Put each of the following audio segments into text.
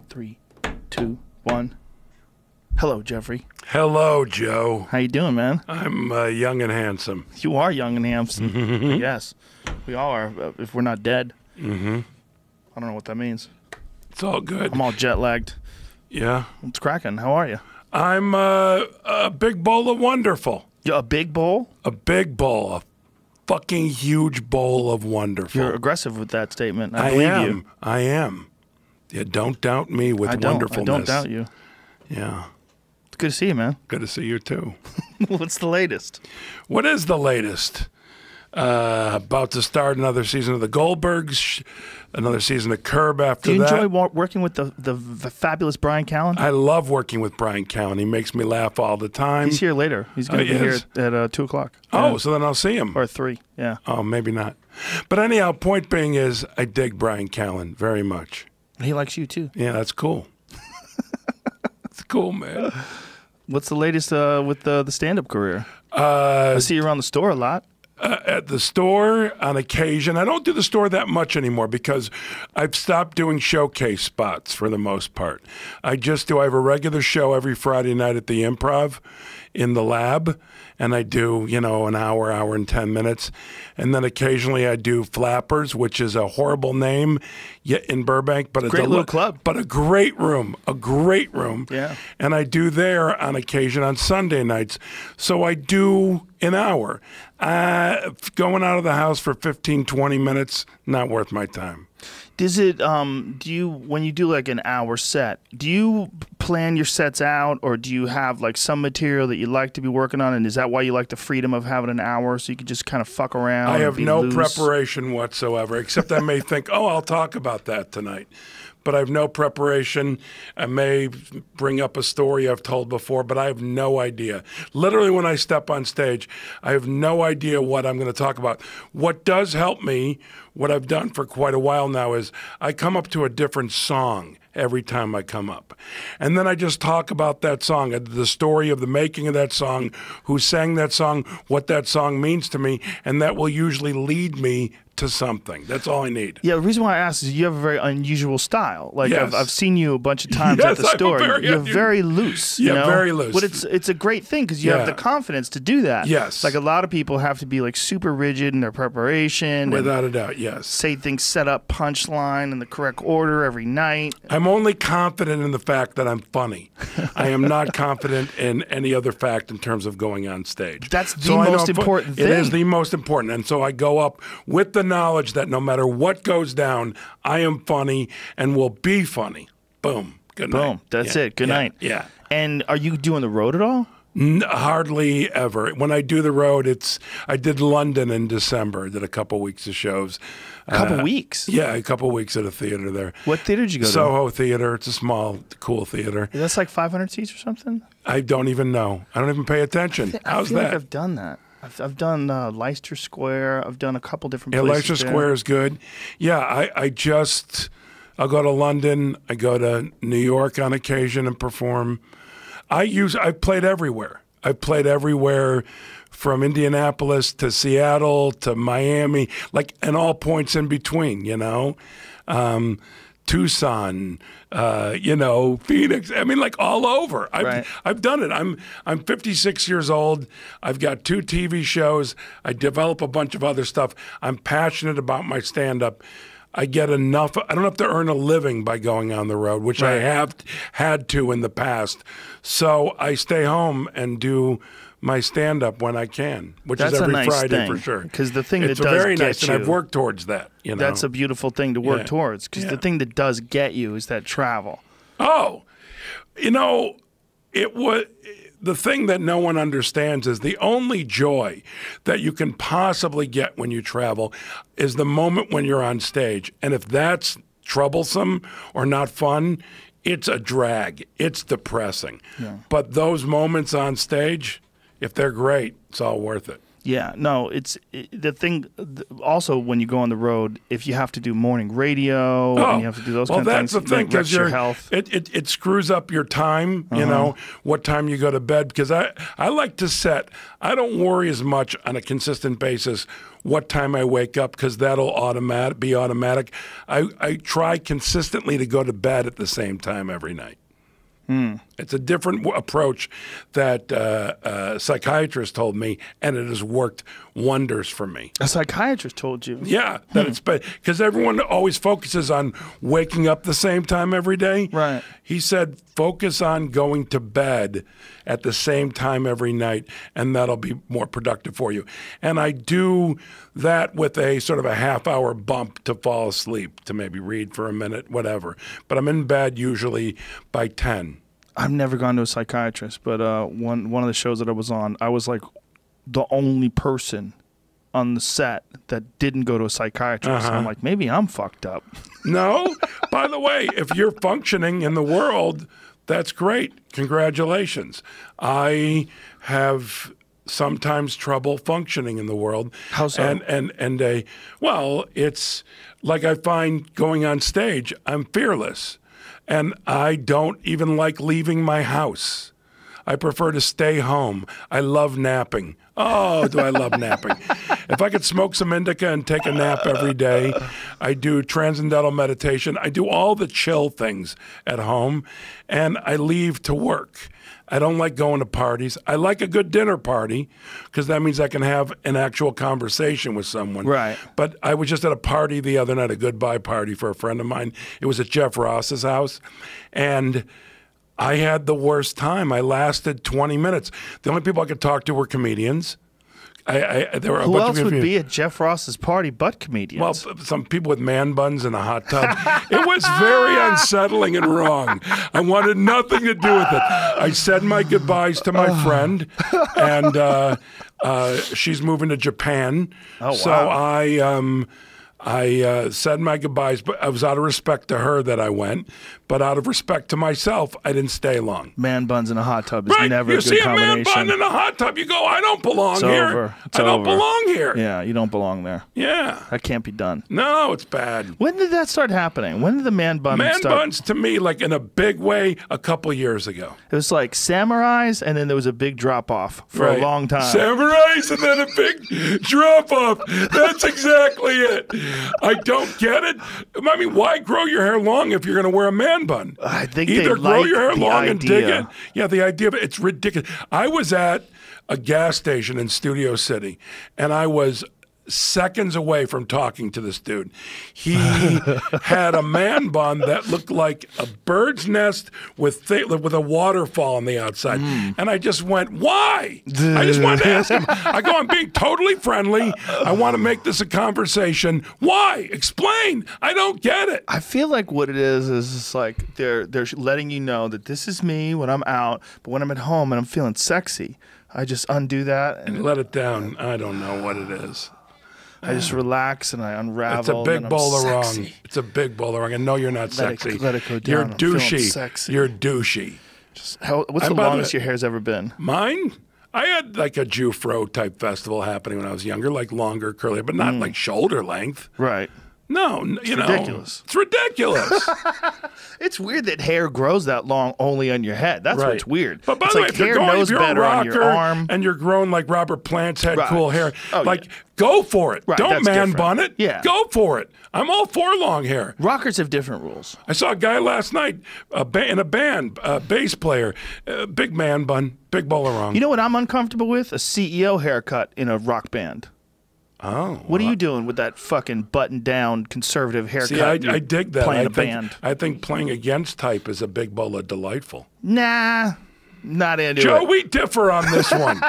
3, 2, 1. Hello, Jeffrey. Hello, Joe. How you doing, man? I'm young and handsome. You are young and handsome. Yes, we all are. If we're not dead. Mm-hmm. I don't know what that means. It's all good. I'm all jet lagged. Yeah. What's cracking? How are you? I'm a big bowl of wonderful. You a big bowl? A big bowl. A fucking huge bowl of wonderful. You're aggressive with that statement. I believe you. I am. You don't doubt me with wonderfulness. I don't doubt you. Yeah. It's good to see you, man. Good to see you, too. What's the latest? What is the latest? About to start another season of the Goldbergs, another season of Curb after that. Do you enjoy working with the fabulous Brian Callen? I love working with Brian Callen. He makes me laugh all the time. He's here later. He's going to be here at 2 o'clock. Oh, so then I'll see him. Or 3, yeah. Oh, maybe not. But anyhow, point being is I dig Brian Callen very much. He likes you, too. Yeah, that's cool. It's cool, man. What's the latest with the stand-up career? I see you around the store a lot. At the store on occasion. I don't do the store that much anymore because I've stopped doing showcase spots for the most part. I have a regular show every Friday night at the Improv in the lab, and I do, an hour and 10 minutes. And then occasionally I do Flappers, which is a horrible name in Burbank, but it's great little club. But a great room. Yeah. And I do there on occasion on Sunday nights. So I do an hour. Going out of the house for 15, 20 minutes, not worth my time. Does it, when you do like an hour set, do you plan your sets out, or do you have like some material that you like to be working on, and is that why you like the freedom of having an hour so you can just kind of fuck around? I have no preparation whatsoever, except I may think, I'll talk about that tonight. But I have no preparation. I may bring up a story I've told before, but I have no idea. Literally, when I step on stage, I have no idea what I'm going to talk about. What does help me, what I've done for quite a while now, is I come up to a different song every time I come up. And then I just talk about that song, the story of the making of that song, who sang that song, what that song means to me, and that will usually lead me to something. That's all I need. Yeah, the reason why I asked is you have a very unusual style. Like yes. I've seen you a bunch of times at the store. You're very loose. Yeah, very loose. But it's a great thing because you have the confidence to do that. Yes. Like a lot of people have to be like super rigid in their preparation. Without a doubt, yes. Say things set up, punchline in the correct order every night. I'm only confident in the fact that I'm funny. I am not confident in any other fact in terms of going on stage. That's the most important thing. It is the most important. And so I go up with the knowledge that no matter what goes down, I am funny and will be funny. Boom. Good night. Boom. That's it. Good night. Yeah. And are you doing the road at all? Hardly ever. When I do the road, I did London in December. I did a couple weeks of shows. A couple weeks? Yeah, a couple weeks at a theater there. What theater did you go to? Soho Theater. It's a small, cool theater. That's like 500 seats or something? I don't even know. I don't even pay attention. How's that? Like I've done that. I've done Leicester Square. I've done a couple different places. Yeah, Leicester Square is good. Yeah, I'll go to London. I go to New York on occasion and perform. I've played everywhere. I've played everywhere from Indianapolis to Seattle to Miami, and all points in between, Tucson, Phoenix. I mean, all over. I've done it. I'm 56 years old. I've got 2 TV shows. I develop a bunch of other stuff. I'm passionate about my stand-up. I get enough. I don't have to earn a living by going on the road, which I have had to in the past. So I stay home and do my stand-up when I can, which is every Friday for sure. Because the thing that does very get nice, you, and I've worked towards that. That's a beautiful thing to work towards. Because the thing that does get you is that travel. Oh, it was. The thing that no one understands is the only joy that you can possibly get when you travel is the moment when you're on stage. And if that's troublesome or not fun, it's a drag. It's depressing. Yeah. But those moments on stage, if they're great, it's all worth it. Yeah, no, the thing. Also, when you go on the road, if you have to do morning radio and you have to do those kind of things, that's the thing, because your health. It screws up your time. You know what time you go to bed. Because I like to set. I don't worry as much on a consistent basis what time I wake up, because that'll be automatic. I try consistently to go to bed at the same time every night. It's a different approach that a psychiatrist told me, and it has worked wonders for me. A psychiatrist told you? Yeah, that it's because everyone always focuses on waking up the same time every day. Right. He said, focus on going to bed at the same time every night, and that'll be more productive for you. And I do that with a sort of a half-hour bump to fall asleep, to maybe read for a minute, whatever. But I'm in bed usually by 10. I've never gone to a psychiatrist, but one of the shows that I was on, I was like the only person on the set that didn't go to a psychiatrist. I'm like, maybe I'm fucked up. No. By the way, if you're functioning in the world, that's great. Congratulations. I have sometimes trouble functioning in the world. How so? Well, it's like I find going on stage, I'm fearless. And I don't even like leaving my house. I prefer to stay home. I love napping. Oh, do I love napping. If I could smoke some indica and take a nap every day, I do transcendental meditation. I do all the chill things at home, and I leave to work. I don't like going to parties. I like a good dinner party, because that means I can have an actual conversation with someone. Right. But I was just at a party the other night, a goodbye party for a friend of mine. It was at Jeff Ross's house, and I had the worst time. I lasted 20 minutes. The only people I could talk to were comedians. There were a Who bunch else of would be at Jeff Ross's party but comedians? Well, some people with man buns in a hot tub. It was very unsettling and wrong. I wanted nothing to do with it. I said my goodbyes to my friend, and she's moving to Japan. Oh, wow. So I said my goodbyes, but I was out of respect to her that I went. But out of respect to myself, I didn't stay long. Man buns in a hot tub is Right. never You a good see combination. a man bun in a hot tub, you go, I don't belong It's here. over. It's I don't over. belong here. Yeah, you don't belong there. Yeah. That can't be done. No, it's bad. When did that start happening? When did the man bun Man start? buns, to me, like in a big way, a couple years ago. It was like samurais, and then there was a big drop off for a Right. long time. Samurais and then a big drop off. That's exactly it. I don't get it. I mean, why grow your hair long if you're going to wear a man bun? I think Either they grow like your hair the long and dig idea. it. Yeah, the idea of it, it's ridiculous. I was at a gas station in Studio City, and I was seconds away from talking to this dude. He had a man bun that looked like a bird's nest with a waterfall on the outside. And I just went, why? I just wanted to ask him. I go, I'm being totally friendly. I want to make this a conversation. Why? Explain. I don't get it. I feel like what it is just like they're letting you know that this is me when I'm out, but when I'm at home and I'm feeling sexy, I just undo that and Let it down. I don't know what it is. I just relax and I unravel. It's a and big then bowl I'm of wrong. sexy. It's a big bowl of wrong. And no, you're not Let it- sexy. let it go down. You're I'm feeling douchey. sexy. You're douchey. What's the by the longest way- your hair's ever been? Mine? I had like a Jufro type festival happening when I was younger, like longer, curly, but not like shoulder length. Right. No, you know. ridiculous. It's ridiculous. It's weird that hair grows that long only on your head. That's Right. what's weird. But by it's the like way, if you're hair going, knows if you're a better on your rocker arm. and you're growing like Robert Plant's had Right. cool hair, Oh, like yeah. go for it. Right, Don't that's man different. bun it. Yeah. Go for it. I'm all for long hair. Rockers have different rules. I saw a guy last night in a band, a bass player, big man bun, big bowler wrong. You know what I'm uncomfortable with? A CEO haircut in a rock band. Oh. What are you doing with that fucking button-down conservative haircut? See, I you dig that. Playing I a think, band. I think playing against type is a big bowl of delightful. Nah, not into Joe, it. we differ on this one.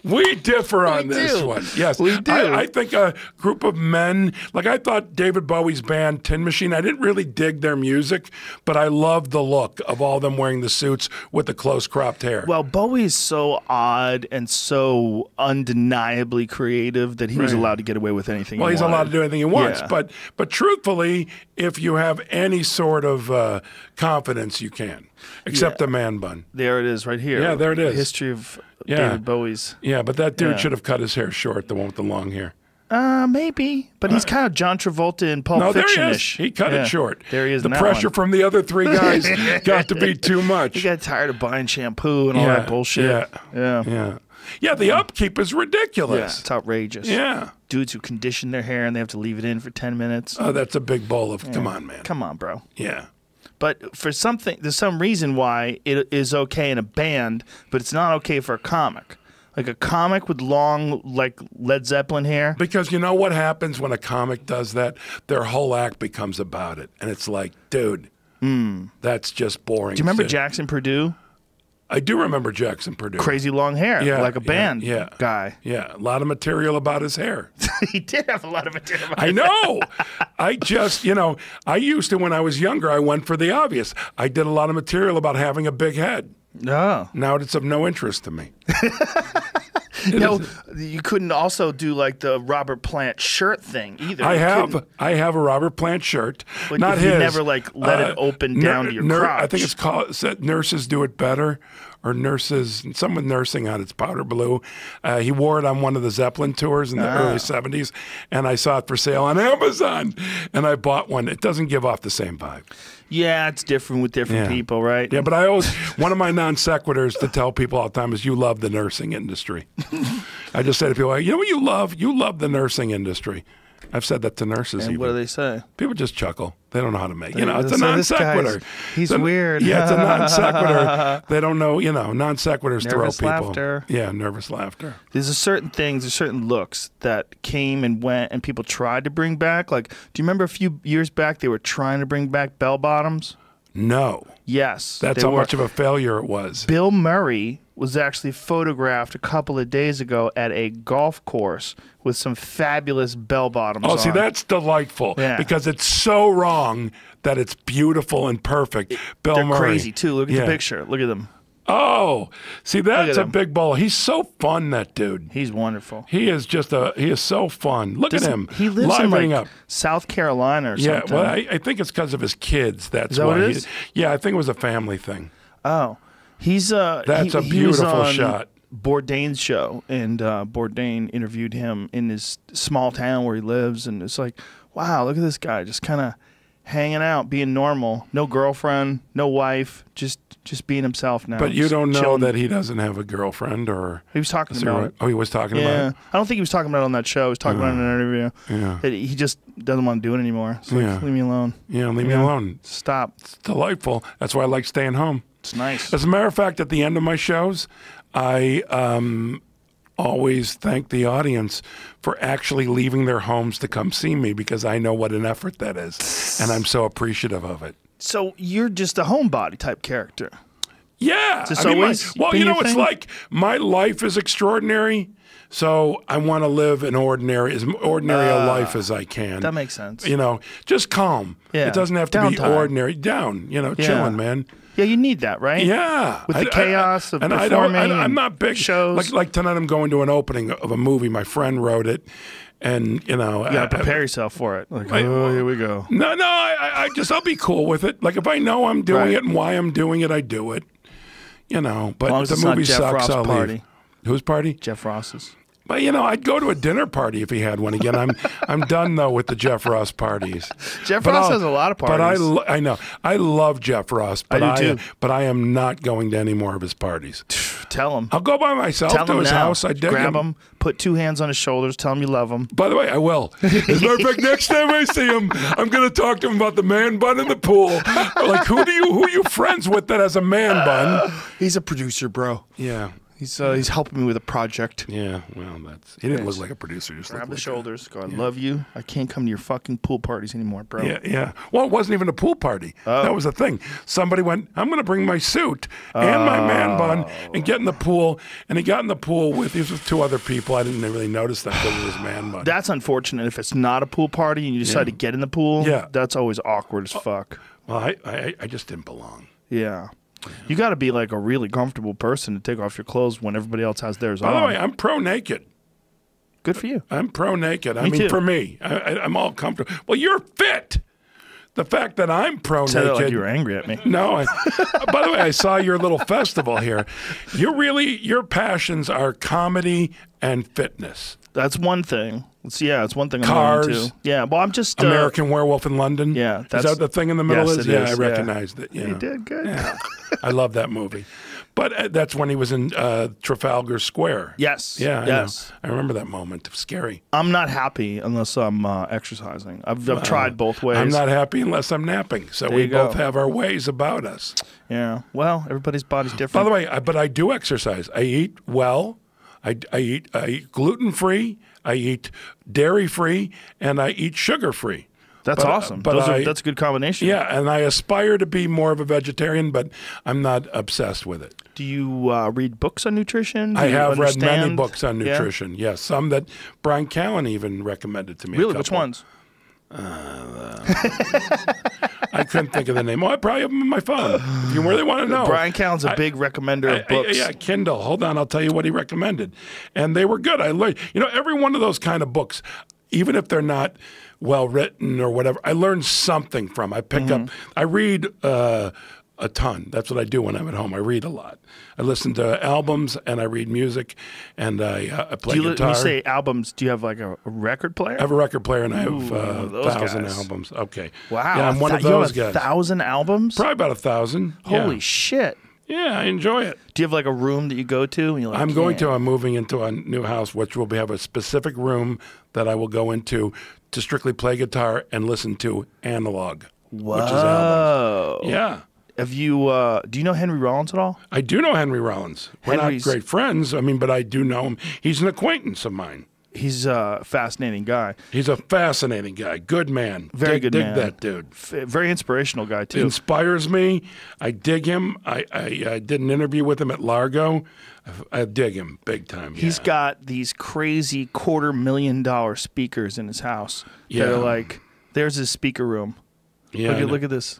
We differ on We this do. one. Yes. We do. I think a group of men, like I thought David Bowie's band, Tin Machine, I didn't really dig their music, but I loved the look of all them wearing the suits with the close cropped hair. Well, Bowie is so odd and so undeniably creative that he was Right. allowed to get away with anything Well, he he's wanted. allowed to do anything he wants, Yeah. but truthfully, if you have any sort of confidence, you can, except Yeah. a man bun. There it is right here. Yeah, there it is. History of David Bowie's. Yeah, but that dude should have cut his hair short, the one with the long hair. Maybe, but he's kind of John Travolta in Pulp Fiction-ish. He cut it short. There he is. The pressure from the other three guys got to be too much. He got tired of buying shampoo and all that bullshit. Yeah, the upkeep is ridiculous. Yeah, it's outrageous. Yeah. Dudes who condition their hair and they have to leave it in for 10 minutes. Oh, that's a big bowl of, come on, man. Come on, bro. Yeah. But for something, there's some reason why it is okay in a band, but it's not okay for a comic. Like a comic with long, like Led Zeppelin hair. Because you know what happens when a comic does that? Their whole act becomes about it. And it's like, dude, that's just boring. Do you remember Jackson Purdue? I do remember Jackson Purdue. Crazy long hair, like a band guy. Yeah, a lot of material about his hair. He did have a lot of material about his hair. I know. I just, I used to, when I was younger, I went for the obvious. I did a lot of material about having a big head. No. Now it's of no interest to me. You couldn't also do like the Robert Plant shirt thing either. I have a Robert Plant shirt. But not if his. You never like let it open down to your crotch. I think it's called Nurses Do It Better, or Nurses, someone nursing on it's powder blue. He wore it on one of the Zeppelin tours in the early 70s, and I saw it for sale on Amazon, and I bought one. It doesn't give off the same vibe. Yeah, it's different with different people, right? Yeah, but I always, one of my non sequiturs to tell people all the time is, you love the nursing industry. I just say to people, you know what you love? You love the nursing industry. I've said that to nurses. And even. what do they say? People just chuckle. They don't know how to make it. It's a non sequitur. He's weird. Yeah, it's a non sequitur. They don't know, non sequiturs throw people. Laughter. Yeah, nervous laughter. There's certain looks that came and went and people tried to bring back. Like, do you remember a few years back they were trying to bring back bell bottoms? No. Yes. That's how much of a failure it was. Bill Murray was actually photographed a couple of days ago at a golf course with some fabulous bell bottoms on. Oh, see, that's delightful because it's so wrong that it's beautiful and perfect. They're crazy, too. Look at the picture. Look at them. Oh, see, that's a big ball. He's so fun, that dude. He's wonderful. He is so fun. Look at him. He lives in South Carolina or something. Yeah, well, I think it's because of his kids. That's why. What it is? Yeah, I think it was a family thing. Oh, that's a beautiful shot. Bourdain's show, and Bourdain interviewed him in his small town where he lives, and it's like, wow, look at this guy, just kind of hanging out, being normal, no girlfriend, no wife, just being himself now. But you don't know that he doesn't have a girlfriend, or he was talking about it. Oh, he was talking about it? I don't think he was talking about it on that show. He was talking about it in an interview. Yeah. That he just doesn't want to do it anymore. So leave me alone. Yeah, leave me alone. Stop. It's delightful. That's why I like staying home. It's nice. As a matter of fact, at the end of my shows, I always thank the audience for actually leaving their homes to come see me, because I know what an effort that is, and I'm so appreciative of it. So you're just a homebody type character. Yeah. It's like my life is extraordinary, so I want to live as ordinary a life as I can. That makes sense. Just calm. Yeah. It doesn't have to be ordinary. Chilling, man. Yeah, you need that, right? Yeah. With the chaos of performing I'm not big shows. Like tonight I'm going to an opening of a movie. My friend wrote it. And, you gotta prepare yourself for it. Like, here we go. No, I'll be cool with it. Like, if I know I'm doing it and why I'm doing it, I do it. But the movie sucks, I'll leave. Whose party? Jeff Ross's. But I'd go to a dinner party if he had one again. I'm done though with the Jeff Ross parties. Jeff Ross has a lot of parties. But I know I love Jeff Ross. But I do too. But I am not going to any more of his parties. Tell him. I'll go by myself to his house. I dig grab him, put 2 hands on his shoulders, tell him you love him. By the way, I will. As a matter of fact, next time I see him, I'm going to talk to him about the man bun in the pool. Like, who are you friends with that has a man bun? He's a producer, bro. Yeah. He's helping me with a project. Yeah, well, he didn't look like a producer. Just grab the shoulders. Go, I love you. I can't come to your fucking pool parties anymore, bro. Yeah. Well, it wasn't even a pool party. Oh. That was the thing. Somebody went, I'm going to bring my suit and my man bun and get in the pool. And he got in the pool with 2 other people. I didn't really notice that because of his man bun. That's unfortunate. If it's not a pool party and you decide to get in the pool, that's always awkward as fuck. Well, I just didn't belong. Yeah. You got to be like a really comfortable person to take off your clothes when everybody else has theirs on. By the way, I'm pro-naked. Good for you. I'm pro-naked. Me too. For me, I'm all comfortable. Well, you're fit. the fact that I'm pro Said it naked. like you were angry at me. No. By the way, I saw your little festival here. Your passions are comedy and fitness. That's one thing. It's one thing. Cars. I'm into. Yeah. Well, I'm just American Werewolf in London. Yeah. Is that the thing in the middle? Yes, is? it Yeah, is. I recognized it. Yeah. You did good. Yeah. I love that movie. But that's when he was in Trafalgar Square. Yes. Yeah. Yes. I remember that moment. It was scary. I'm not happy unless I'm exercising. I've tried both ways. I'm not happy unless I'm napping. So There we you go. both have our ways about us. Yeah. Well, everybody's body's different. By the way, but I do exercise. I eat well. I eat gluten-free. I eat dairy-free, and I eat sugar-free. That's awesome. That's a good combination. Yeah, and I aspire to be more of a vegetarian, but I'm not obsessed with it. Do you read books on nutrition? I have read many understand? books on nutrition. Yeah? Yes, some that Brian Callen even recommended to me. Really? Which ones? I couldn't think of the name. Oh, I probably have them on my phone. If you really want to know. Brian Callen's a big recommender of books. Yeah, Kindle. Hold on, I'll tell you what he recommended. And they were good. I learned, every one of those kind of books, even if they're not well written or whatever, I learned something from. I pick up, I read a ton. That's what I do when I'm at home. I read a lot. I listen to albums and I read music and I play guitar. When you say albums, do you have like a record player? I have a record player and I have those 1,000 guys. albums. Okay. Wow. Yeah, I'm one of You those have guys. 1,000 albums? Probably about 1,000. Holy yeah. shit. Yeah, I enjoy it. Do you have like a room that you go to? And you're like, I'm moving into a new house, which will have a specific room that I will go into to strictly play guitar and listen to analog, which is albums. Yeah. Have you? Do you know Henry Rollins at all? I do know Henry Rollins. We're not great friends. I mean, but I do know him. He's an acquaintance of mine. He's a fascinating guy. He's a fascinating guy. Good man. Very good man. Dig that dude. Very inspirational guy too. Inspires me. I dig him. I did an interview with him at Largo. I dig him big time. He's got these crazy $250,000 speakers in his house. Yeah. That are like, there's his speaker room. Yeah. Look at this.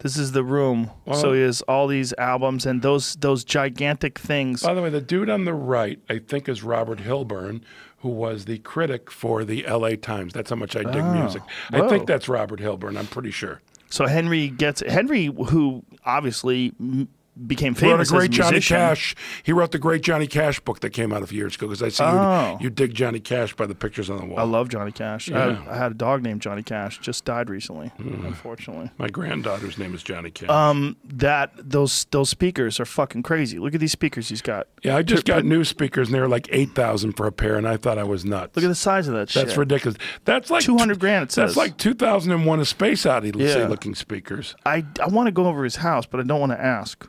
This is the room. Well, so he has all these albums and those gigantic things. By the way, the dude on the right, I think, is Robert Hilburn, who was the critic for the L.A. Times. That's how much I dig music. Whoa. I think that's Robert Hilburn. I'm pretty sure. So Henry, who obviously became famous Wrote a great as a Johnny musician. Cash. He wrote the great Johnny Cash book that came out a few years ago because I see you dig Johnny Cash by the pictures on the wall. I love Johnny Cash. Yeah. I had a dog named Johnny Cash. Just died recently, unfortunately. My granddaughter's name is Johnny Cash. Those speakers are fucking crazy. Look at these speakers he's got. Yeah, I just got new speakers and they were like $8,000 for a pair, and I thought I was nuts. Look at the size of that shit. That's ridiculous. That's like $200,000. It says That's like 2001: A Space Odyssey looking speakers. I want to go over his house, but I don't want to ask.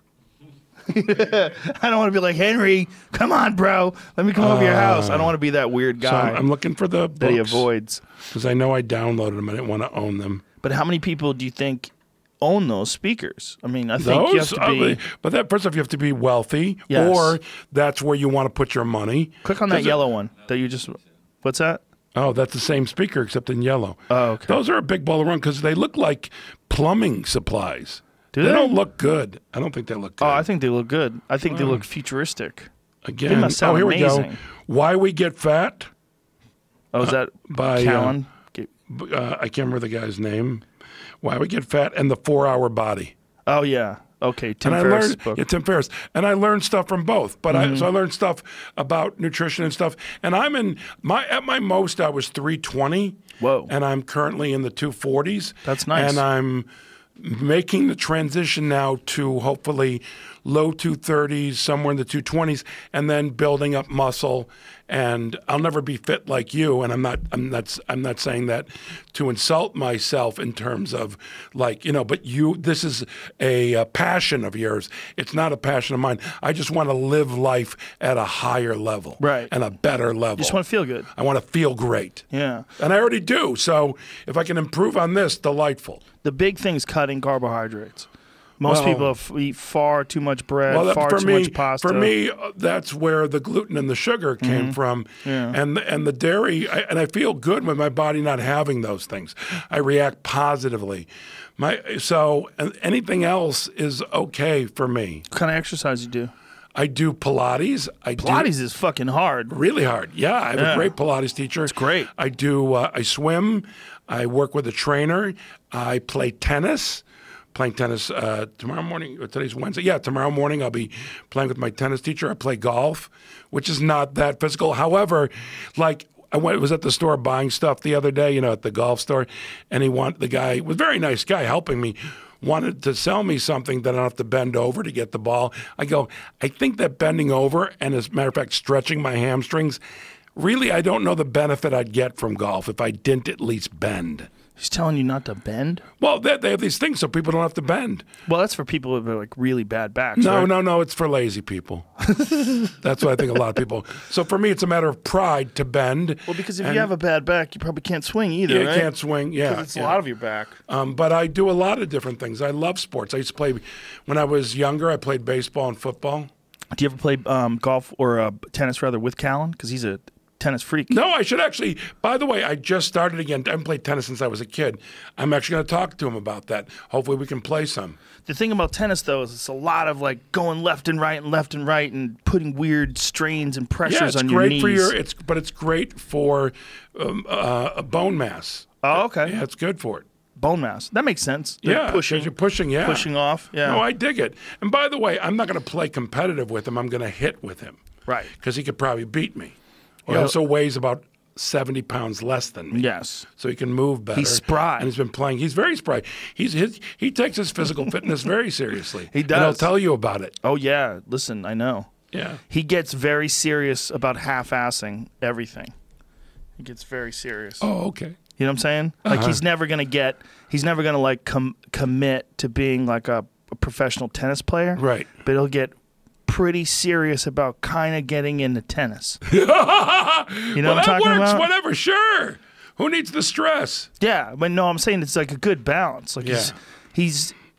I don't want to be like, Henry, come on, bro. Let me come over your house. I don't want to be that weird guy So I'm looking for the books that he avoids. because I know I downloaded them. I didn't want to own them. But how many people do you think own those speakers? I mean, I think you have to be... But that first off, you have to be wealthy, Yes. or that's where you want to put your money. Click on that yellow one that you just... What's that? Oh, that's the same speaker except in yellow. Oh, okay. Those are a big ball of run because they look like plumbing supplies. Do They they? don't look good. I don't think they look good. Oh, I think they look good. I think they look futuristic. Again, They must sound here we amazing. go. Why We Get Fat Oh, is that by Callen? I can't remember the guy's name. Why We Get Fat and the 4-Hour Body. Oh, yeah. Okay, Tim And Ferriss' I learned, book. yeah, Tim Ferriss, and I learned stuff from both. But I learned stuff about nutrition and stuff. And I'm in at my most I was 320. Whoa. And I'm currently in the 240s. That's nice. And I'm making the transition now to hopefully low 230s, somewhere in the 220s, and then building up muscle. And I'll never be fit like you. And I'm not saying that to insult myself in terms of like, but this is a passion of yours. It's not a passion of mine. I just want to live life at a higher level. Right. And a better level. You just want to feel good. I want to feel great. Yeah. And I already do. So if I can improve on this, delightful. The big thing is cutting carbohydrates. Most people eat far too much bread, far too much pasta. For me, that's where the gluten and the sugar came from, Yeah. and the dairy. And I feel good with my body not having those things. I react positively. So anything else is okay for me. What kind of exercise you do? I do Pilates. Pilates is fucking hard. Really hard. Yeah, I have a great Pilates teacher. It's great. I do. I swim. I work with a trainer. I play tennis. Playing tennis tomorrow morning. Today's Wednesday. Yeah, tomorrow morning I'll be playing with my tennis teacher. I play golf, which is not that physical. However, like I was at the store buying stuff the other day, at the golf store, and the guy was a very nice guy helping me, wanted to sell me something that I don't have to bend over to get the ball. I go, I think that bending over and, as a matter of fact, stretching my hamstrings, really, I don't know the benefit I'd get from golf if I didn't at least bend. He's telling you not to bend? Well, they have these things so people don't have to bend. Well, that's for people with like really bad backs. No, right? no, it's for lazy people. That's what I think a lot of people. So for me, it's a matter of pride to bend. Well, because if you have a bad back, you probably can't swing either, yeah, right? You can't swing, yeah. Because it's a lot of your back. But I do a lot of different things. I love sports. I used to play, when I was younger, I played baseball and football. Do you ever play golf or tennis, rather, with Callan? Because he's a tennis freak. No, I should actually. By the way, I just started again. I haven't played tennis since I was a kid. I'm actually going to talk to him about that. Hopefully we can play some. The thing about tennis, though, is it's a lot of like going left and right and putting weird strains and pressures on your knees. But it's great for bone mass. Oh, okay. Yeah, it's good for it. Bone mass. That makes sense. Yeah, pushing. You're pushing, yeah. Pushing off, yeah. No, I dig it. And by the way, I'm not going to play competitive with him. I'm going to hit with him. Right. Because he could probably beat me. He also weighs about 70 pounds less than me. Yes. So he can move better. He's spry. And he's been playing. He's very spry. He takes his physical fitness very seriously. He does. And he'll tell you about it. Oh, yeah. Listen, I know. Yeah. He gets very serious about half-assing everything. He gets very serious. Oh, okay. You know what I'm saying? Like he's never gonna like commit to being like a professional tennis player. Right. But he'll get pretty serious about kind of getting into tennis. You know well, what I'm talking that works. about? Whatever. Sure. Who needs the stress? Yeah, but no, I'm saying it's like a good balance. Like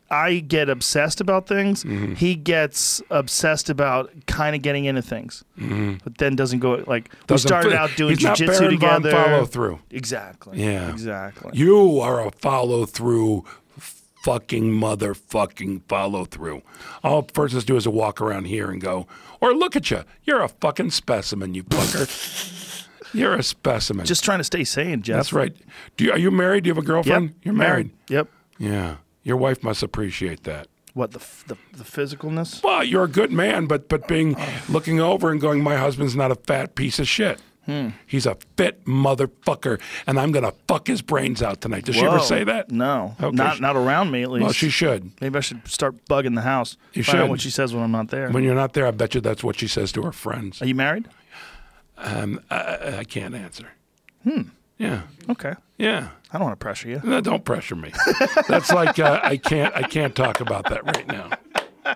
I get obsessed about things. Mm-hmm. He gets obsessed about kind of getting into things, but then doesn't go like we started out doing jiu-jitsu together. Follow through. Exactly. Yeah. Exactly. You are a follow through. Fucking motherfucking follow through. All a person has to do is walk around here and go, or look at you. You're a fucking specimen, you fucker. You're a specimen. Just trying to stay sane, Jeff. That's right. Are you married? Do you have a girlfriend? Yep. You're married. Yep. Yeah. Your wife must appreciate that. What, the physicalness? Well, you're a good man, but looking over and going, my husband's not a fat piece of shit. He's a fit motherfucker, and I'm gonna fuck his brains out tonight. Does she ever say that? No, Okay. not around me at least. Well, she should. Maybe I should start bugging the house. You Find out should. what she says when I'm not there. When you're not there, I bet you that's what she says to her friends. Are you married? I can't answer. Yeah. Okay. Yeah. I don't want to pressure you. No, don't pressure me. That's like I can't talk about that right now.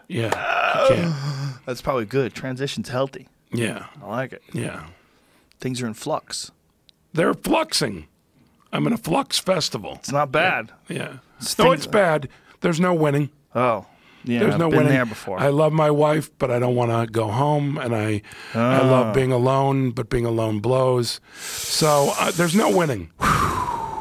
Yeah. I can't. That's probably good. Transition's healthy. Yeah. I like it. Yeah. Things are in flux. They're fluxing. I'm in a flux festival. It's not bad. Yeah. No, it's bad. There's no winning. Oh. Yeah, There's no I've been winning. there before. I love my wife, but I don't want to go home, and I love being alone, but being alone blows. So there's no winning.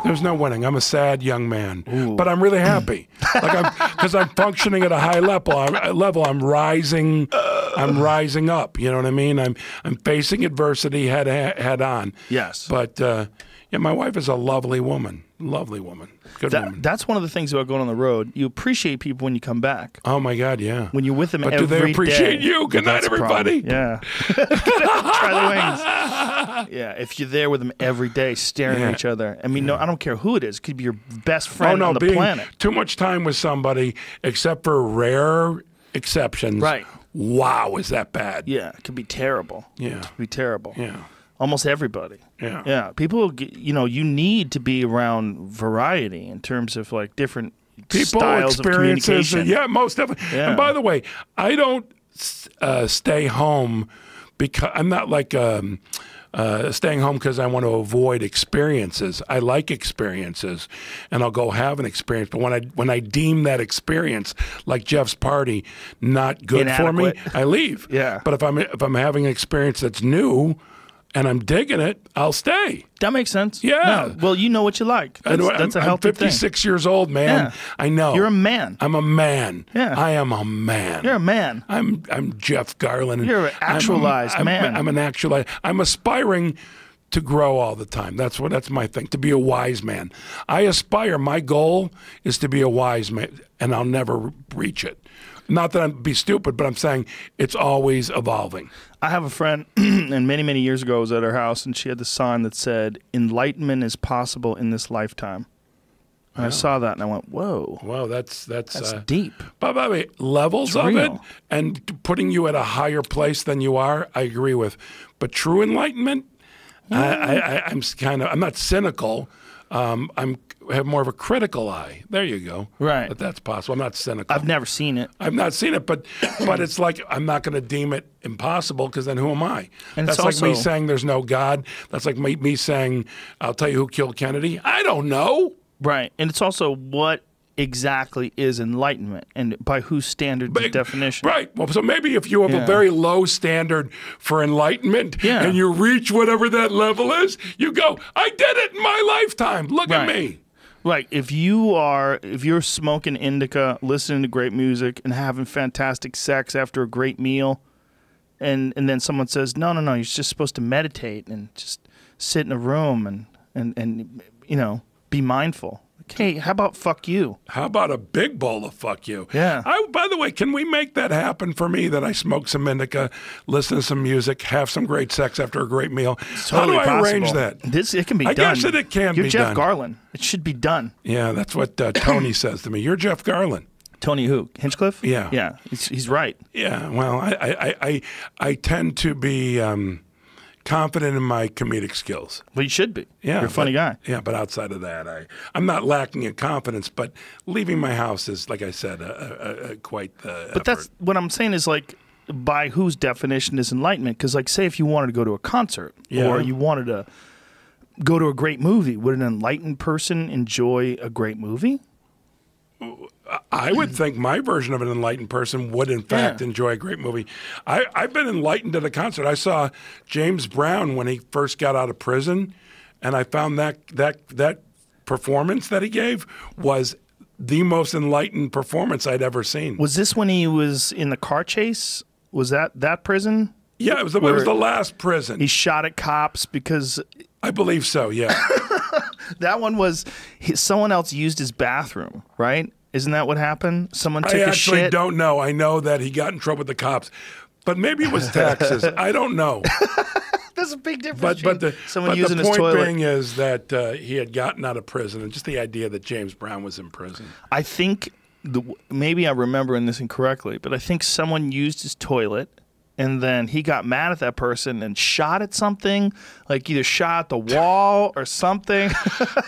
There's no winning. I'm a sad young man, but I'm really happy. Because I'm functioning at a high level. I'm rising. I'm rising up. You know what I mean? I'm facing adversity head on. Yes. But yeah, my wife is a lovely woman. Lovely woman. Good woman. That's one of the things about going on the road. You appreciate people when you come back. Oh my God, yeah. When you're with them but every day. do they appreciate you? Good night, everybody. Yeah. Try the wings. Yeah. If you're there with them every day, staring at each other. I mean, no, I don't care who it is. It could be your best friend on the planet. Too much time with somebody, except for rare exceptions. Right. Wow, is that bad? Yeah. It could be terrible. Yeah. It could be terrible. Yeah. Almost everybody. Yeah. Yeah. People, you need to be around variety in terms of like different styles of communication. Yeah, most definitely. Yeah. And by the way, I don't stay home because I'm not like staying home because I want to avoid experiences. I like experiences, and I'll go have an experience. But when I deem that experience, like Jeff's party, not good for me, I leave. Yeah. But if I'm having an experience that's new, and I'm digging it, I'll stay. That makes sense. Yeah. No, well, you know what you like. That's a healthy I'm 56 years old, man. Yeah. I know. You're a man. I'm a man. Yeah. I am a man. You're a man. I'm Jeff Garlin. You're an actualized man. I'm an actualized. I'm aspiring to grow all the time. That's my thing. To be a wise man. I aspire. My goal is to be a wise man, and I'll never reach it. Not that I'm be stupid, but I'm saying it's always evolving. I have a friend, and many, many years ago I was at her house, and she had this sign that said, "Enlightenment is possible in this lifetime." And I saw that, and I went, "Whoa, Wow, that's deep." By the way, levels of it and putting you at a higher place than you are, I agree with. But true enlightenment, I'm not cynical. I have more of a critical eye. There you go. Right. But that's possible. I'm not cynical. I've never seen it. I've not seen it, but it's like I'm not going to deem it impossible because then who am I? And that's like me saying there's no God. That's like me saying, I'll tell you who killed Kennedy. I don't know. Right. And it's also what exactly is enlightenment and by whose standard definition. Right. Well, so maybe if you have a very low standard for enlightenment and you reach whatever that level is, you go, I did it in my lifetime. Look at me. Right. If you're smoking indica, listening to great music, and having fantastic sex after a great meal, and then someone says, no, you're just supposed to meditate and just sit in a room and be mindful. Okay, how about fuck you? How about a big bowl of fuck you? Yeah. By the way, can we make that happen for me, that I smoke some indica, listen to some music, have some great sex after a great meal? Totally How do I possible. arrange that? It can be done. I guess that it can You're be Jeff done. Garlin. It should be done. Yeah, that's what Tony says to me. You're Jeff Garlin. Tony who? Hinchcliffe? Yeah. Yeah, he's right. Yeah, well, I tend to be confident in my comedic skills. Well, you should be. Yeah, You're a funny guy. Yeah, but outside of that, I'm not lacking in confidence, but leaving my house is, like I said, quite the But that's what I'm saying is, like, by whose definition is enlightenment? Because, like, say if you wanted to go to a concert or you wanted to go to a great movie, would an enlightened person enjoy a great movie? I would think my version of an enlightened person would, in fact, enjoy a great movie. I've been enlightened at a concert. I saw James Brown when he first got out of prison, and I found that performance that he gave was the most enlightened performance I'd ever seen. Was this when he was in the car chase? Was that prison? Yeah, it was the last prison. He shot at cops because... I believe so, yeah. That one was someone else used his bathroom, right? Isn't that what happened? Someone took a shit? I actually don't know. I know that he got in trouble with the cops. But maybe it was Texas. I don't know. There's a big difference. But the point being is that he had gotten out of prison, and just the idea that James Brown was in prison. I think, maybe I'm remembering this incorrectly, but I think someone used his toilet, and then he got mad at that person and shot at something, like either shot at the wall or something.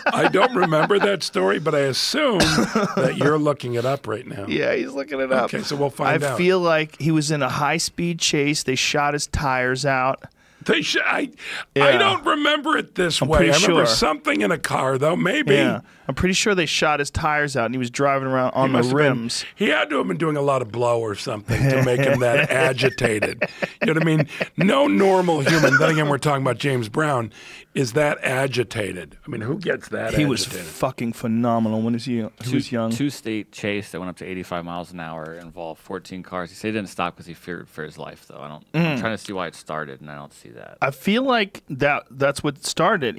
I don't remember that story, but I assume that you're looking it up right now. Yeah, he's looking it up. Okay, so we'll find out. I feel like he was in a high-speed chase. They shot his tires out. I don't remember it this way. I remember something in a car, though, maybe. Yeah. I'm pretty sure they shot his tires out, and he was driving around on the rims. He had to have been doing a lot of blow or something to make him that agitated. You know what I mean? No normal human, then again, we're talking about James Brown, is that agitated. I mean, who gets that agitated? He was fucking phenomenal when he was young. Two-state chase that went up to 85 miles an hour, involved 14 cars. He said he didn't stop because he feared for his life, though. I'm trying to see why it started, and I don't see that. I feel like that's what started.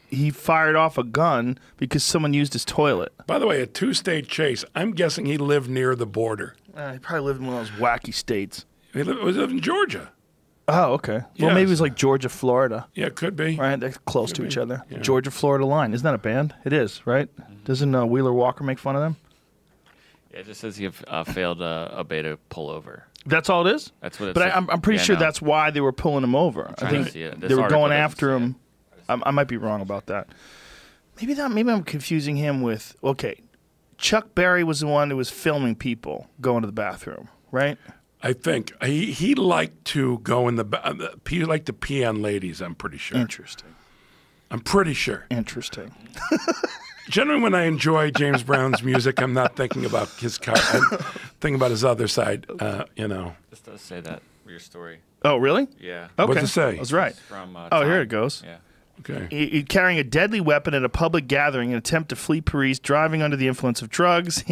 He fired off a gun because someone used his toilet. By the way, a two-state chase. I'm guessing he lived near the border. He probably lived in one of those wacky states. He lived in Georgia. Oh, okay. Well, maybe it was like Georgia, Florida. Yeah, it could be. Right? They're close to each other. Yeah. Georgia, Florida line. Isn't that a band? It is, right? Doesn't Wheeler Walker make fun of them? Yeah, it just says he failed a beta pullover. That's all it is? That's what it But says. I'm pretty sure that's why they were pulling him over. I think they were going after him. I might be wrong about that. Maybe I'm confusing him with, okay, Chuck Berry was the one who was filming people going to the bathroom, right? I think he liked to go in he liked to pee on ladies, I'm pretty sure. Interesting. I'm pretty sure. Interesting. Generally, when I enjoy James Brown's music, I'm not thinking about his car. I'm thinking about his other side, you know. This does say that, your story. Oh, really? Yeah. Okay. What's it say? I was right. From, Oh, here Time. it goes. Yeah. Okay. Carrying a deadly weapon at a public gathering in an attempt to flee Paris, driving under the influence of drugs.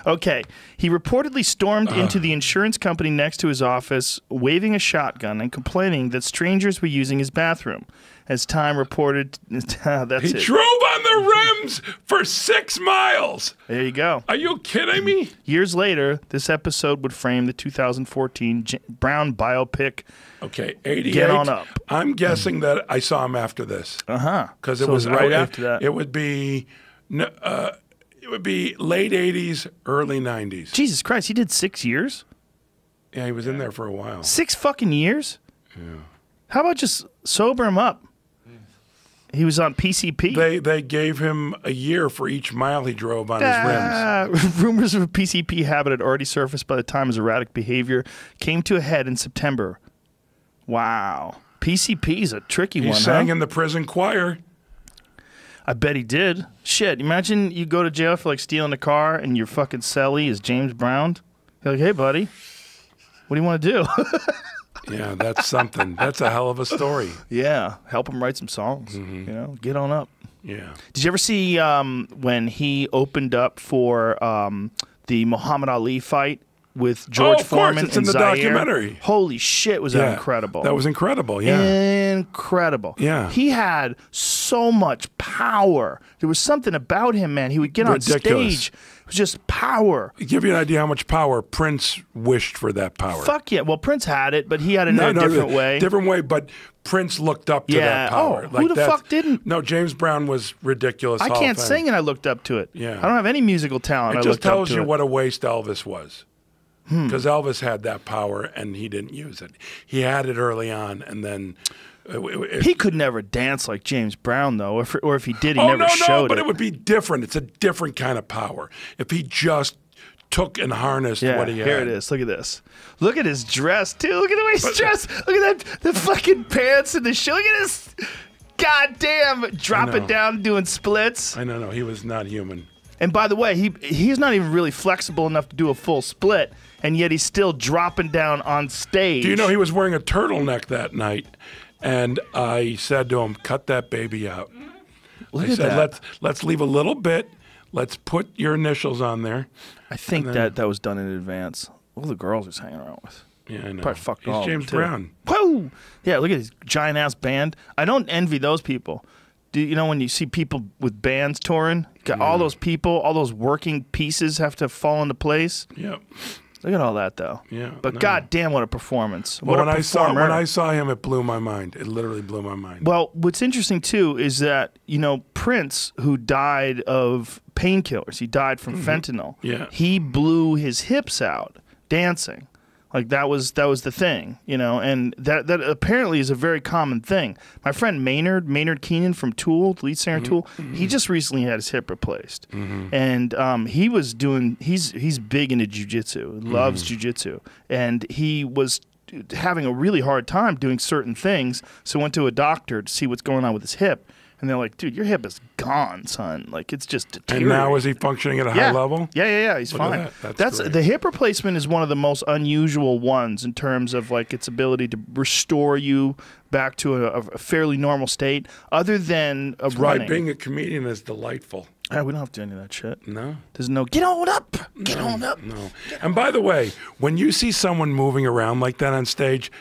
Okay. He reportedly stormed into the insurance company next to his office, waving a shotgun and complaining that strangers were using his bathroom. As Time reported, that's He it. drove on the rims for 6 miles. There you go. Are you kidding me? Years later, this episode would frame the 2014 Brown biopic. Okay, 88. Get on up. I'm guessing that I saw him after this. Because it So was right after that. It would be late 80s, early 90s. Jesus Christ, he did 6 years? Yeah, he was in there for a while. 6 fucking years? Yeah. How about just sober him up? He was on PCP. They gave him a year for each mile he drove on his rims. Rumors of a PCP habit had already surfaced by the time his erratic behavior came to a head in September. Wow. PCP is a tricky one, He sang huh? in the prison choir. I bet he did. Shit, imagine you go to jail for like stealing a car and your fucking cellie is James Brown. You're like, hey, buddy, what do you want to do? Yeah, that's something. That's a hell of a story. Yeah, help him write some songs. You know, get on up. Yeah. Did you ever see when he opened up for the Muhammad Ali fight with George of course, Foreman it's in and the Zaire? documentary. Holy shit, was that incredible? That was incredible, yeah. Incredible. Yeah. He had so much power. There was something about him, man. He would get on Ridiculous. stage. It was just power. Give you an idea how much power Prince wished for that power. Fuck yeah. Well, Prince had it, but he had it in a different way. Different way, but Prince looked up to that power. Oh, who the fuck didn't? No, James Brown was ridiculous. I can't sing and I looked up to it. Yeah. I don't have any musical talent. It I just looked up tells to you it. what a waste Elvis was. Because Elvis had that power and he didn't use it. He had it early on, and then He could never dance like James Brown, though, or if he did, he oh, never showed but it. it would be different. It's a different kind of power. If he just took and harnessed what he had. Here it is. Look at this. Look at his dress, too. Look at the way he's dressed. Look at that, the fucking pants and the shoe. Look at this. God damn. Drop it down, doing splits. I know, he was not human. And by the way, he's not even really flexible enough to do a full split, and yet he's still dropping down on stage. Do you know he was wearing a turtleneck that night? And I said to him, "Cut that baby out." Look I at said, that. Let's leave a little bit. Let's put your initials on there. I think that was done in advance. All the girls he's hanging around with. Yeah, I know. Probably fucked He's all of them, James too. Brown. Whoa! Yeah, look at his giant ass band. I don't envy those people. Do you know when you see people with bands touring? Got all those people, all those working pieces have to fall into place. Yep. Look at all that, though. Yeah. But no. goddamn, what a performance! Well, What when a I saw performer. him, it blew my mind. It literally blew my mind. Well, what's interesting too is that Prince, who died of painkillers, he died from fentanyl. Yeah. He blew his hips out dancing. Like that was the thing, and that apparently is a very common thing. My friend Maynard Keenan from Tool, the lead singer of Tool, he just recently had his hip replaced, and he was doing. He's big into jujitsu, loves jujitsu, and he was having a really hard time doing certain things. So went to a doctor to see what's going on with his hip. And they're like, dude, your hip is gone, son. Like, it's just And deteriorating. now is he functioning at a high level? Yeah. He's Look at fine. that. That's great. The hip replacement is one of the most unusual ones in terms of like its ability to restore you back to a fairly normal state, other than running. Why being a comedian is delightful. We don't have to do any of that shit. No? There's no get on up, get on up. No. And by the way, when you see someone moving around like that on stage,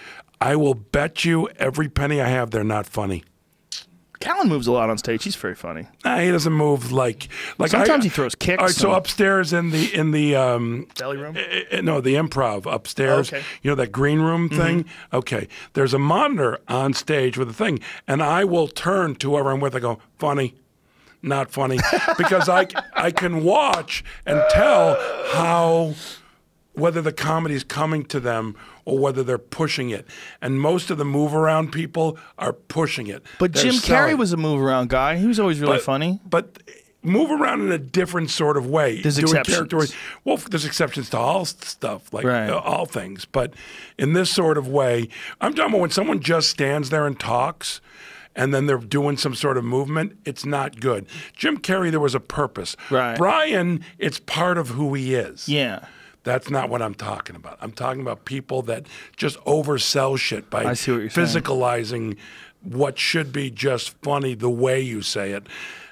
I will bet you every penny I have they're not funny. Callan moves a lot on stage. He's very funny. Nah, he doesn't move like Sometimes he throws kicks. All right, so and- upstairs in the belly room. no, the improv upstairs. Okay. You know that green room thing? Okay. There's a monitor on stage with a thing, and I will turn to whoever I'm with. I go, funny, not funny, because I can watch and tell whether the comedy is coming to them or whether they're pushing it. And most of the move around people are pushing it. But They're Jim selling. Carrey was a move around guy. He was always really funny. But move around in a different sort of way. There's doing exceptions. Well, there's exceptions to all stuff, like Right. all things. But in this sort of way, I'm talking about when someone just stands there and talks and then they're doing some sort of movement, it's not good. Jim Carrey, there was a purpose. Right. Brian, it's part of who he is. Yeah. That's not what I'm talking about. I'm talking about people that just oversell shit by I see what you're saying. physicalizing what should be just funny the way you say it,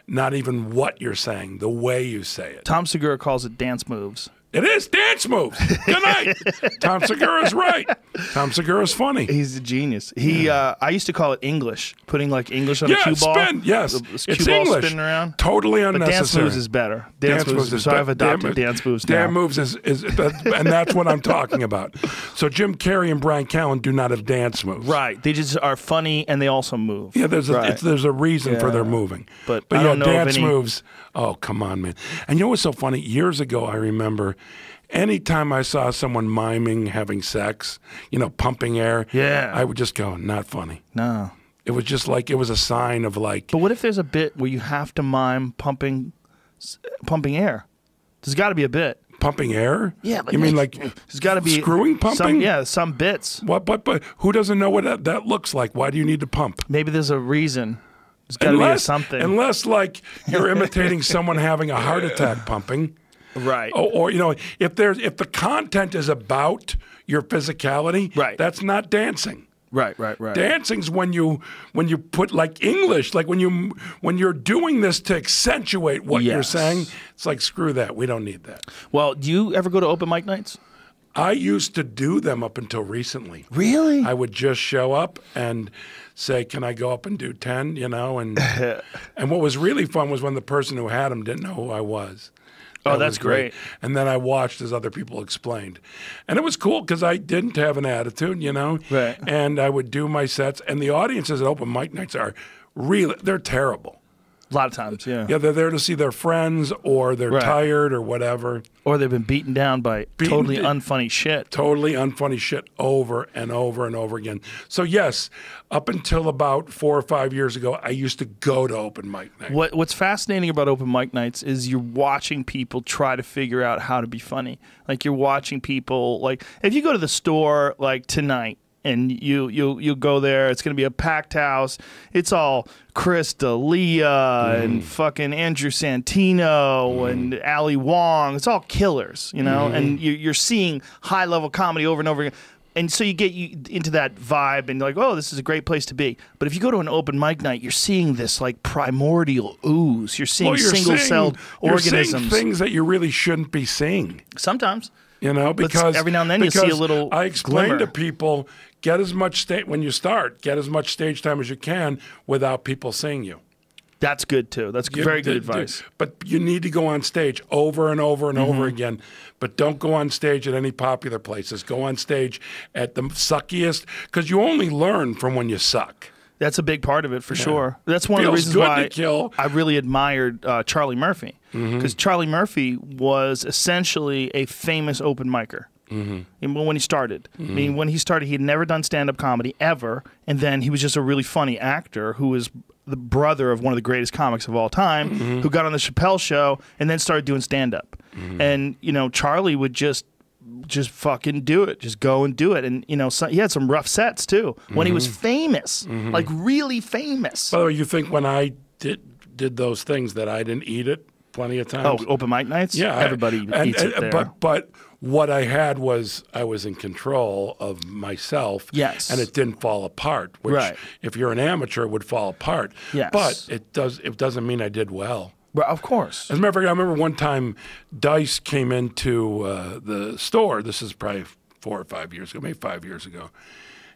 not even what you're saying, the way you say it. Tom Segura calls it dance moves. It is dance moves. Good night. Tom Segura's right. Tom Segura's funny. He's a genius. I used to call it English, putting like English on a cue ball. Spin. Yes, The it's cue ball English. spinning around. Totally But unnecessary. dance moves is better. Dance moves is so I've adopted dance moves now. Dance moves is and that's what I'm talking about. So Jim Carrey and Brian Callen do not have dance moves. Right. They just are funny and they also move. Yeah, there's a reason for their Yeah. moving. But yeah, I don't know of dance any- moves. Oh, come on, man. And you know what's so funny? Years ago, I remember anytime I saw someone miming having sex, pumping air, Yeah. I would just go, not funny. No. It was just like, it was a sign of like, But what if there's a bit where you have to mime pumping air? There's got to be a bit. pumping air? Yeah, but you mean like there's got to be screwing pumping? Some bits. What? But who doesn't know what that looks like? Why do you need to pump? Maybe there's a reason. There's got to be a something. Unless like you're imitating someone having a heart attack pumping. Right. Or if the content is about your physicality, Right. that's not dancing. Right. Dancing's when you put like English, like when you're doing this to accentuate what you're Yes. saying. It's like, screw that. We don't need that. Well, do you ever go to open mic nights? I used to do them up until recently. Really? I would just show up and say, "Can I go up and do 10?" And and what was really fun was when the person who had them didn't know who I was. Oh, That that's was great. great. And then I watched as other people explained. And it was cool because I didn't have an attitude, Right. And I would do my sets. And the audiences at open mic nights they're terrible. A lot of times, yeah. Yeah, they're there to see their friends or they're Right. tired or whatever. Or they've been beaten down by totally unfunny shit. Totally unfunny shit over and over and over again. So yes, up until about 4 or 5 years ago, I used to go to open mic night. What's fascinating about open mic nights is you're watching people try to figure out how to be funny. Like you're watching people, like if you go to the store like tonight and you go there, it's going to be a packed house. It's all Chris D'Elia and fucking Andrew Santino and Ali Wong. It's all killers, and you're seeing high level comedy over and over again. And so you get into that vibe and you're like, oh, this is a great place to be. But if you go to an open mic night, you're seeing this like primordial ooze. You're seeing single-celled organisms. You're seeing things that you really shouldn't be seeing. Sometimes. Because every now and then you see a little I explain glimmer. to people, get as much stage time as you can without people seeing you. That's good too. That's very good advice. But you need to go on stage over and over and over again. But don't go on stage at any popular places. Go on stage at the suckiest, because you only learn from when you suck. That's a big part of it for sure. That's one of the Feels reasons good why to kill. I really admired Charlie Murphy, because Charlie Murphy was essentially a famous open micer. And when he started, I mean, when he started, he had never done stand-up comedy ever, and then he was just a really funny actor who was the brother of one of the greatest comics of all time, who got on the Chappelle Show and then started doing stand-up. And Charlie would just fucking do it, just go and do it. And he had some rough sets too when he was famous, like really famous. By the way, you think when I did those things that I didn't eat it plenty of times? Oh, open mic nights? Yeah, Everybody eats it there. But what I had was I was in control of myself. Yes. And it didn't fall apart. Which, Right. if you're an amateur, it would fall apart. Yes. But it doesn't mean I did well. Well, of course. As a matter of fact, I remember one time Dice came into the store. This is probably 4 or 5 years ago, maybe 5 years ago.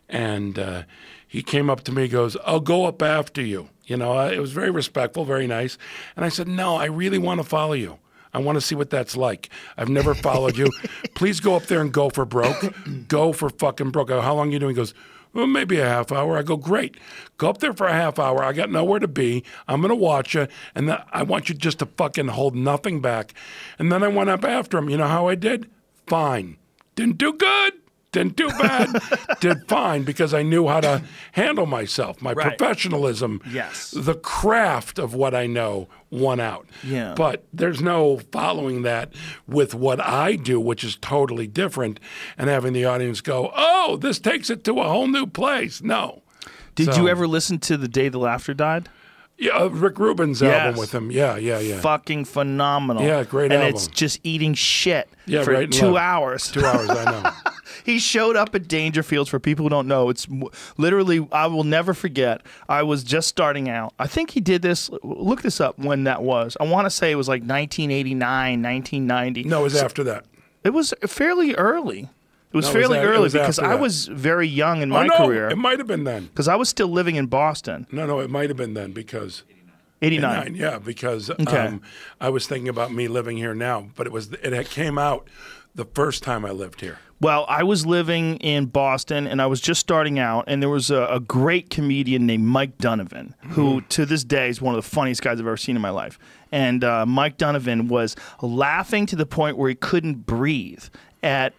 And he came up to me and goes, "I'll go up after you." It was very respectful, very nice. And I said, "No, I really want to follow you. I want to see what that's like. I've never followed you. Please go up there and go for broke. Go for fucking broke." I go, "How long are you doing?" He goes, "Well, maybe a half hour." I go, "Great. Go up there for a half hour. I got nowhere to be. I'm going to watch you. And then I want you just to fucking hold nothing back." And then I went up after him. You know how I did? Fine. Didn't do good. Didn't do bad. Did fine, because I knew how to handle myself. My professionalism, Yes. the craft of what I know won out. Yeah. But there's no following that with what I do, which is totally different, and having the audience go, "Oh, this takes it to a whole new place." No. Did you ever listen to The Day the Laughter Died? Yeah, Rick Rubin's album with him. Yeah. Fucking phenomenal. Yeah, great and album. it's just eating shit for right 2 hours. 2 hours, I know. He showed up at Dangerfields. For people who don't know, it's literally, I will never forget. I was just starting out. I think he did this. Look this up when that was. I want to say it was like 1989, 1990. No, it was after that. It was fairly early. It was No, fairly it early was because after I that. was very young in my no, career. It might have been then. Because I was still living in Boston. No, it might have been then because 89. Yeah, because Okay. I was thinking about me living here now, but it came out the first time I lived here. Well, I was living in Boston, and I was just starting out, and there was a great comedian named Mike Donovan, who to this day is one of the funniest guys I've ever seen in my life. And Mike Donovan was laughing to the point where he couldn't breathe at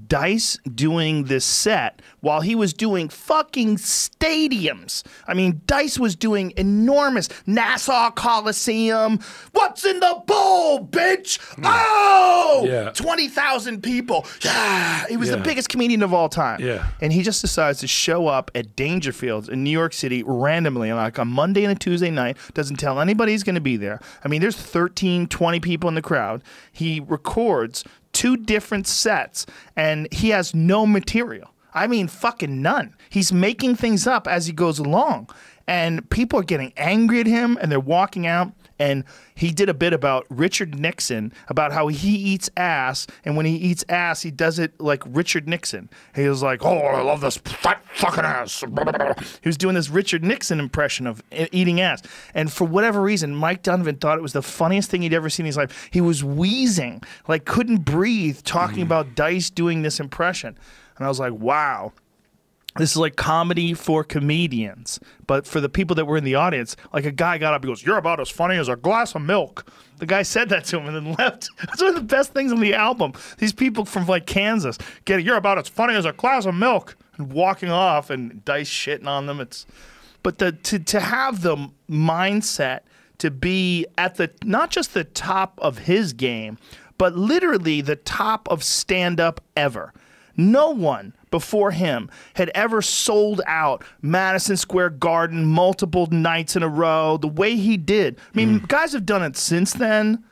Dice doing this set while he was doing fucking stadiums. I mean, Dice was doing enormous Nassau Coliseum. What's in the bowl, bitch? Oh! Yeah. 20,000 people. Yeah. He was the biggest comedian of all time. Yeah. And he just decides to show up at Dangerfields in New York City randomly, like a Monday and a Tuesday night, doesn't tell anybody he's going to be there. I mean, there's 13, 20 people in the crowd. He records 2 different sets, and he has no material. I mean, fucking none. He's making things up as he goes along, and people are getting angry at him, and they're walking out. And he did a bit about Richard Nixon, about how he eats ass, and when he eats ass, he does it like Richard Nixon. He was like, "Oh, I love this fat fucking ass." He was doing this Richard Nixon impression of eating ass. And for whatever reason, Mike Donovan thought it was the funniest thing he'd ever seen in his life. He was wheezing, like couldn't breathe, talking about Dice doing this impression. And I was like, wow. This is like comedy for comedians, but for the people that were in the audience, like a guy got up, he goes, "You're about as funny as a glass of milk." The guy said that to him and then left. That's one of the best things on the album. These people from like Kansas get it. "You're about as funny as a glass of milk," and walking off and Dice shitting on them. But to have the mindset to be at the not just the top of his game, but literally the top of stand-up ever. No one before him had ever sold out Madison Square Garden multiple nights in a row the way he did. I mean, guys have done it since then.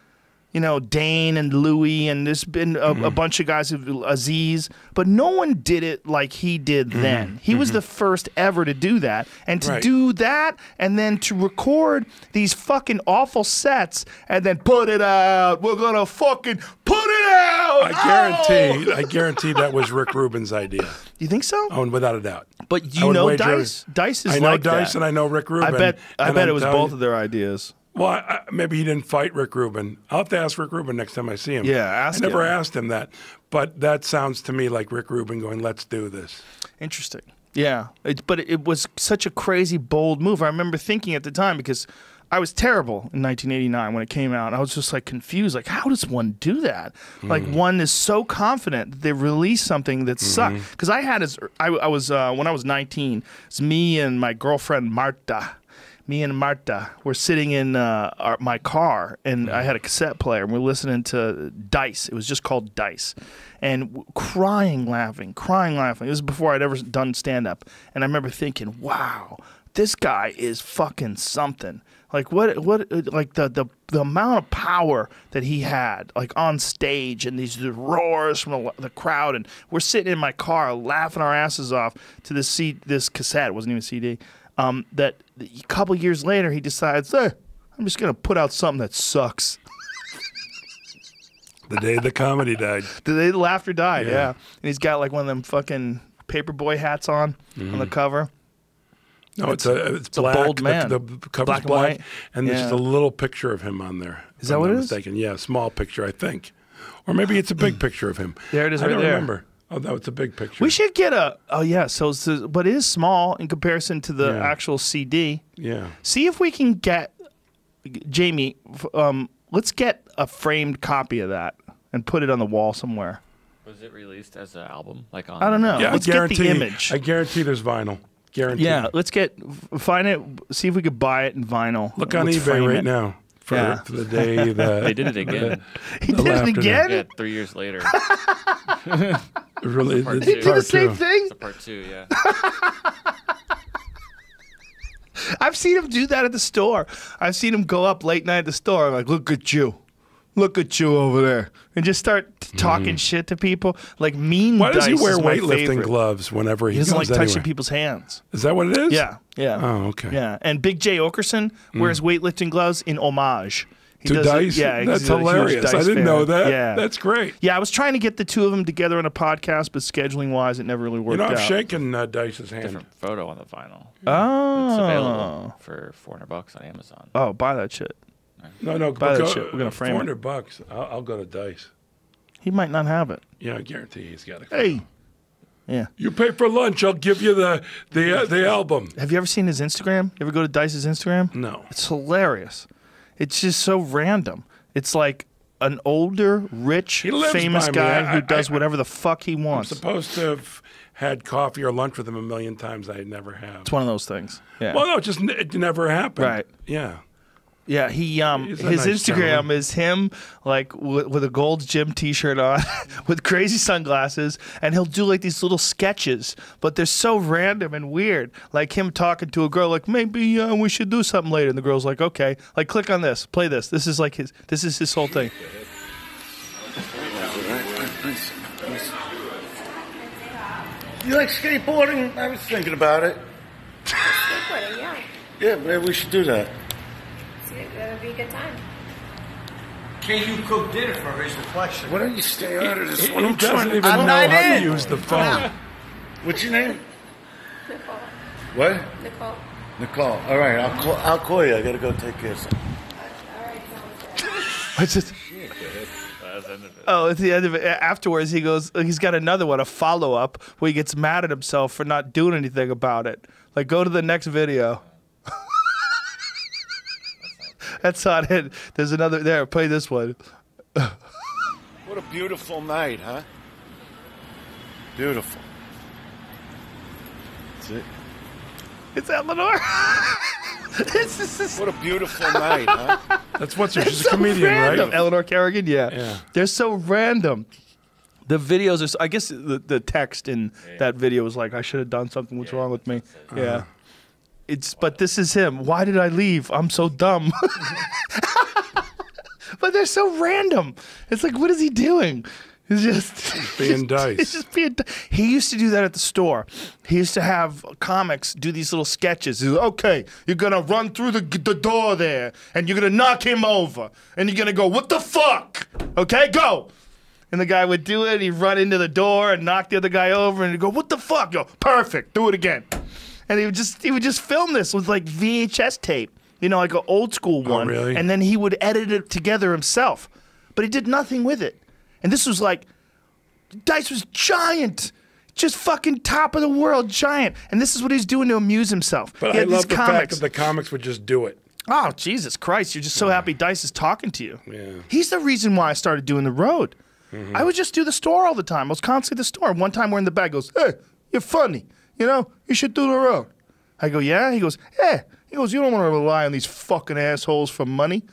You know, Dane and Louis, and there's been a bunch of guys, Aziz, but no one did it like he did then. He was the first ever to do that. And to do that, and then to record these fucking awful sets, and then put it out. We're going to fucking put it out. I guarantee that was Rick Rubin's idea. You think so? Oh, and without a doubt. But you know Dice? Dice is like that. I know Dice and I know Rick Rubin. I bet it was both of their ideas. Well, maybe he didn't fight Rick Rubin. I'll have to ask Rick Rubin next time I see him. Yeah, ask him. I never him. asked him that. But that sounds to me like Rick Rubin going, "Let's do this." Interesting. Yeah. But it was such a crazy, bold move. I remember thinking at the time, because I was terrible in 1989 when it came out. I was just like confused. Like, how does one do that? Like, one is so confident that they release something that sucked. Because I was when I was 19, it's me and my girlfriend Marta. Me and Marta were sitting in my car, and I had a cassette player, and we're listening to Dice. It was just called Dice. And crying, laughing. This was before I'd ever done stand-up. And I remember thinking, wow, this guy is fucking something. Like, what like the amount of power that he had, like, on stage, and these roars from the crowd. And we're sitting in my car laughing our asses off to this cassette. It wasn't even a CD. That a couple years later, he decides, I'm just going to put out something that sucks. The day the comedy died. The day the laughter died, yeah. And he's got like one of them fucking paperboy hats on the cover. No, it's black. A bold man. The cover's Black and black, white. and there's just a little picture of him on there. Is that what it is? Mistaken. Yeah, small picture, I think. Or maybe it's a big picture of him. There it is, I right don't there. remember. Oh, no, it's a big picture. We should get but it is small in comparison to the actual CD. Yeah. See if we can get, Jamie, let's get a framed copy of that and put it on the wall somewhere. Was it released as an album? Like on? I don't know. Yeah, Let's get the image. I guarantee there's vinyl. Guarantee. Yeah, find it, see if we could buy it in vinyl. Look on Let's eBay frame right it. now for the day that They did it again. He did it again? Yeah, 3 years later. Really, Part it's two. He did the part same two. thing? It's a part 2, yeah. I've seen him do that at the store. I've seen him go up late night at the store. I'm like, look at you. Look at you over there. And just start talking shit to people. Like mean Why does he Dice wear is my weightlifting favorite. gloves whenever he He doesn't goes like touching anywhere? people's hands. Is that what it is? Yeah. Oh, okay. Yeah. And Big J Okerson wears weightlifting gloves in homage. He To does it- Dice? Yeah. That's he's a huge hilarious. Dice I didn't fan. know that. Yeah. That's great. Yeah, I was trying to get the two of them together on a podcast, but scheduling-wise, it never really worked I've out. shaken Dice's hand. Different photo on the vinyl. Oh. It's available for $400 on Amazon. Oh, buy that shit. No, Buy that go, shit. We're gonna frame it. $400. I'll go to Dice. He might not have it. Yeah, I guarantee he's got it. Hey. Yeah. You pay for lunch, I'll give you the album. Have you ever seen his Instagram? You ever go to Dice's Instagram? No. It's hilarious. It's just so random. It's like an older, rich, He lives famous by me. guy I- who does I- whatever the fuck he I'm wants. supposed to have had coffee or lunch with him a million times. I never have. It's one of those things. Yeah. Well, no, it never happened. Right. Yeah. Yeah, He's a his nice Instagram gentleman. is him like with a Gold's Gym T-shirt on, with crazy sunglasses, and he'll do like these little sketches, but they're so random and weird. Like him talking to a girl, like maybe we should do something later, and the girl's like, okay, like click on this, play this. This is his whole thing. You like skateboarding? I was thinking about it. Skateboarding, yeah. Yeah, maybe we should do that. That would be a good time. Can you cook dinner for her is the question. Why don't you stay out of this He one? I'm doesn't trying. even I'm know not how to in. use the phone. What's your name? Nicole. What? Nicole. Nicole. All right, I'll call you. I gotta go take care of something. All right, sounds good. It's just, at the end of it, afterwards he goes, he's got another one, a follow-up, where he gets mad at himself for not doing anything about it. Like, go to the next video. That's not it. There's another, there, play this one. What a beautiful night, huh? Beautiful. That's it. It's Eleanor. What a beautiful night, huh? That's what's her. She's a comedian, random. right? Eleanor Kerrigan, yeah. Yeah. They're so random. The videos are, I guess the text in that video was like, I should have done something. What's wrong with me? Yeah. But this is him. Why did I leave? I'm so dumb. But they're so random. It's like, what is he doing? He's just Being Dice. He's just being. He used to do that at the store. He used to have comics do these little sketches. He's like, okay, you're gonna run through the door there, and you're gonna knock him over, and you're gonna go, what the fuck? Okay, go. And the guy would do it. He'd run into the door and knock the other guy over, and he'd go, what the fuck? Yo, perfect. Do it again. And he would just film this with like VHS tape, like an old school one. really? And then he would edit it together himself, but he did nothing with it. And this was like, Dice was giant, just fucking top of the world giant. And this is what he's doing to amuse himself. But He I had love these the fact comics. that the comics would just do it. Oh, Jesus Christ. You're just so happy Dice is talking to you. Yeah. He's the reason why I started doing the road. I would just do the store all the time. I was constantly at the store. One time we're in the back, goes, hey, you're funny. You should do the road. I go, yeah? He goes, yeah. He goes, you don't want to rely on these fucking assholes for money.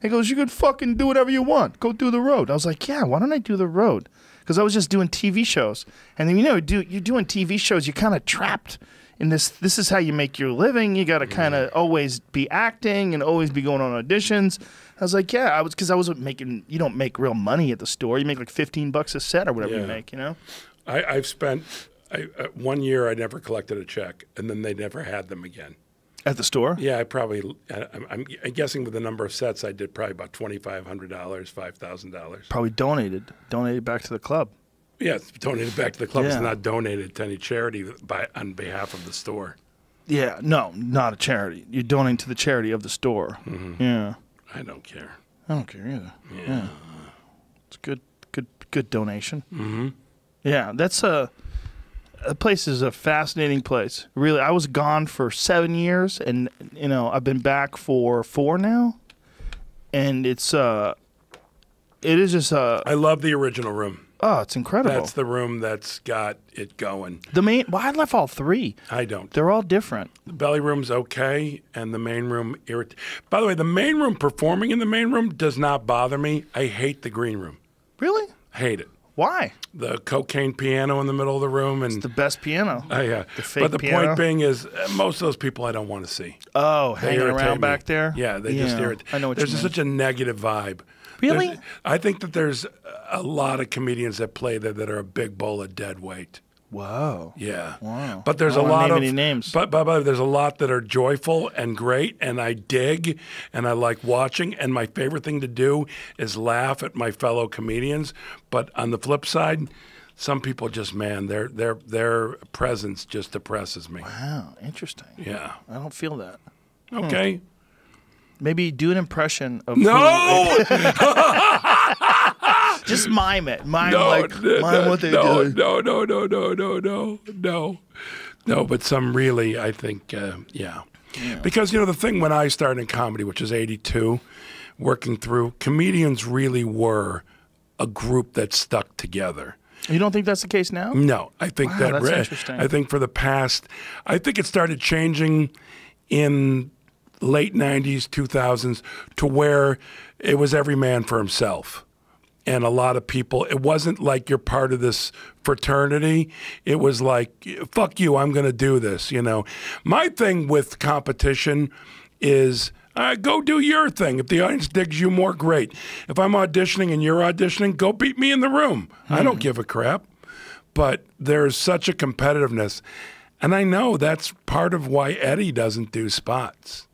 He goes, you could fucking do whatever you want. Go do the road. I was like, yeah, why don't I do the road? Because I was just doing TV shows. And then, you're doing TV shows, you're kind of trapped in this. This is how you make your living. You got to kind of always be acting and always be going on auditions. I was like, yeah, because I wasn't making, you don't make real money at the store. You make like $15 a set or whatever you make, I've spent, 1 year I never collected a check, and then they never had them again. At the store? Yeah, I'm guessing with the number of sets I did, probably about $2,500, $5,000. Probably donated back to the club. Yeah, it's donated back to the club. Yeah. It's not donated to any charity on behalf of the store. Yeah, no, not a charity. You're donating to the charity of the store. Yeah. I don't care. I don't care either. Yeah. It's a good donation. Mm-hmm. Yeah, that's a place is a fascinating place. Really, I was gone for 7 years, and I've been back for 4 now, and it is just I love the original room. Oh, it's incredible. That's the room that's got it going. I left all 3. I don't. They're all different. The belly room's okay, and the main room By the way, the main room, performing in the main room does not bother me. I hate the green room. Really? Hate it. Why? The cocaine piano in the middle of the room, and It's the best piano. yeah. The fake But the piano. point being is, most of those people I don't want to see. Oh, They hanging irritate around me. back there? Yeah, they just irritate. I know what There's you mean. such a negative vibe. Really? I think that there's a lot of comedians that play there that are a big bowl of dead weight. Whoa. Yeah. Wow. But there's I a don't wanna lot name of any names. But there's a lot that are joyful and great, and I dig, and I like watching. And my favorite thing to do is laugh at my fellow comedians. But on the flip side, some people just, man, their presence just depresses me. Wow, interesting. Yeah. I don't feel that. Okay. Maybe do an impression of No. just mime it. Mime No, mime what they no, do. No, but some really, I think, yeah. Because, the thing when I started in comedy, which is 82, working through, comedians really were a group that stuck together. You don't think that's the case now? No, I think Wow, that that's interesting. I think for the past, I think it started changing in late 90s, 2000s to where it was every man for himself. And a lot of people, it wasn't like you're part of this fraternity. It was like, fuck you, I'm going to do this, My thing with competition is go do your thing. If the audience digs you more, great. If I'm auditioning and you're auditioning, go beat me in the room. I don't give a crap. But there's such a competitiveness. And I know that's part of why Eddie doesn't do spots.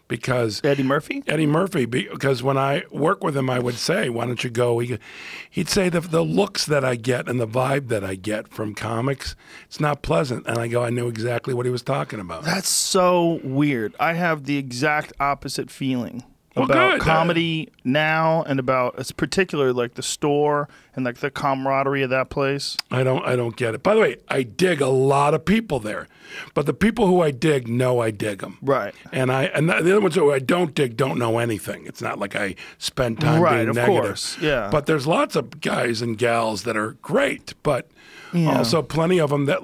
Because Eddie Murphy? Eddie Murphy, because when I work with him, I would say, why don't you go? He'd say the looks that I get and the vibe that I get from comics, it's not pleasant. And I go, I knew exactly what he was talking about. That's so weird. I have the exact opposite feeling Well, about good. comedy now, and about, it's particularly like the store and like the camaraderie of that place. I don't get it. By the way, I dig a lot of people there, but the people who I dig know I dig them. Right. And the other ones who I don't dig don't know anything. It's not like I spend time Right, being of negative. course, yeah. But there's lots of guys and gals that are great, but also plenty of them that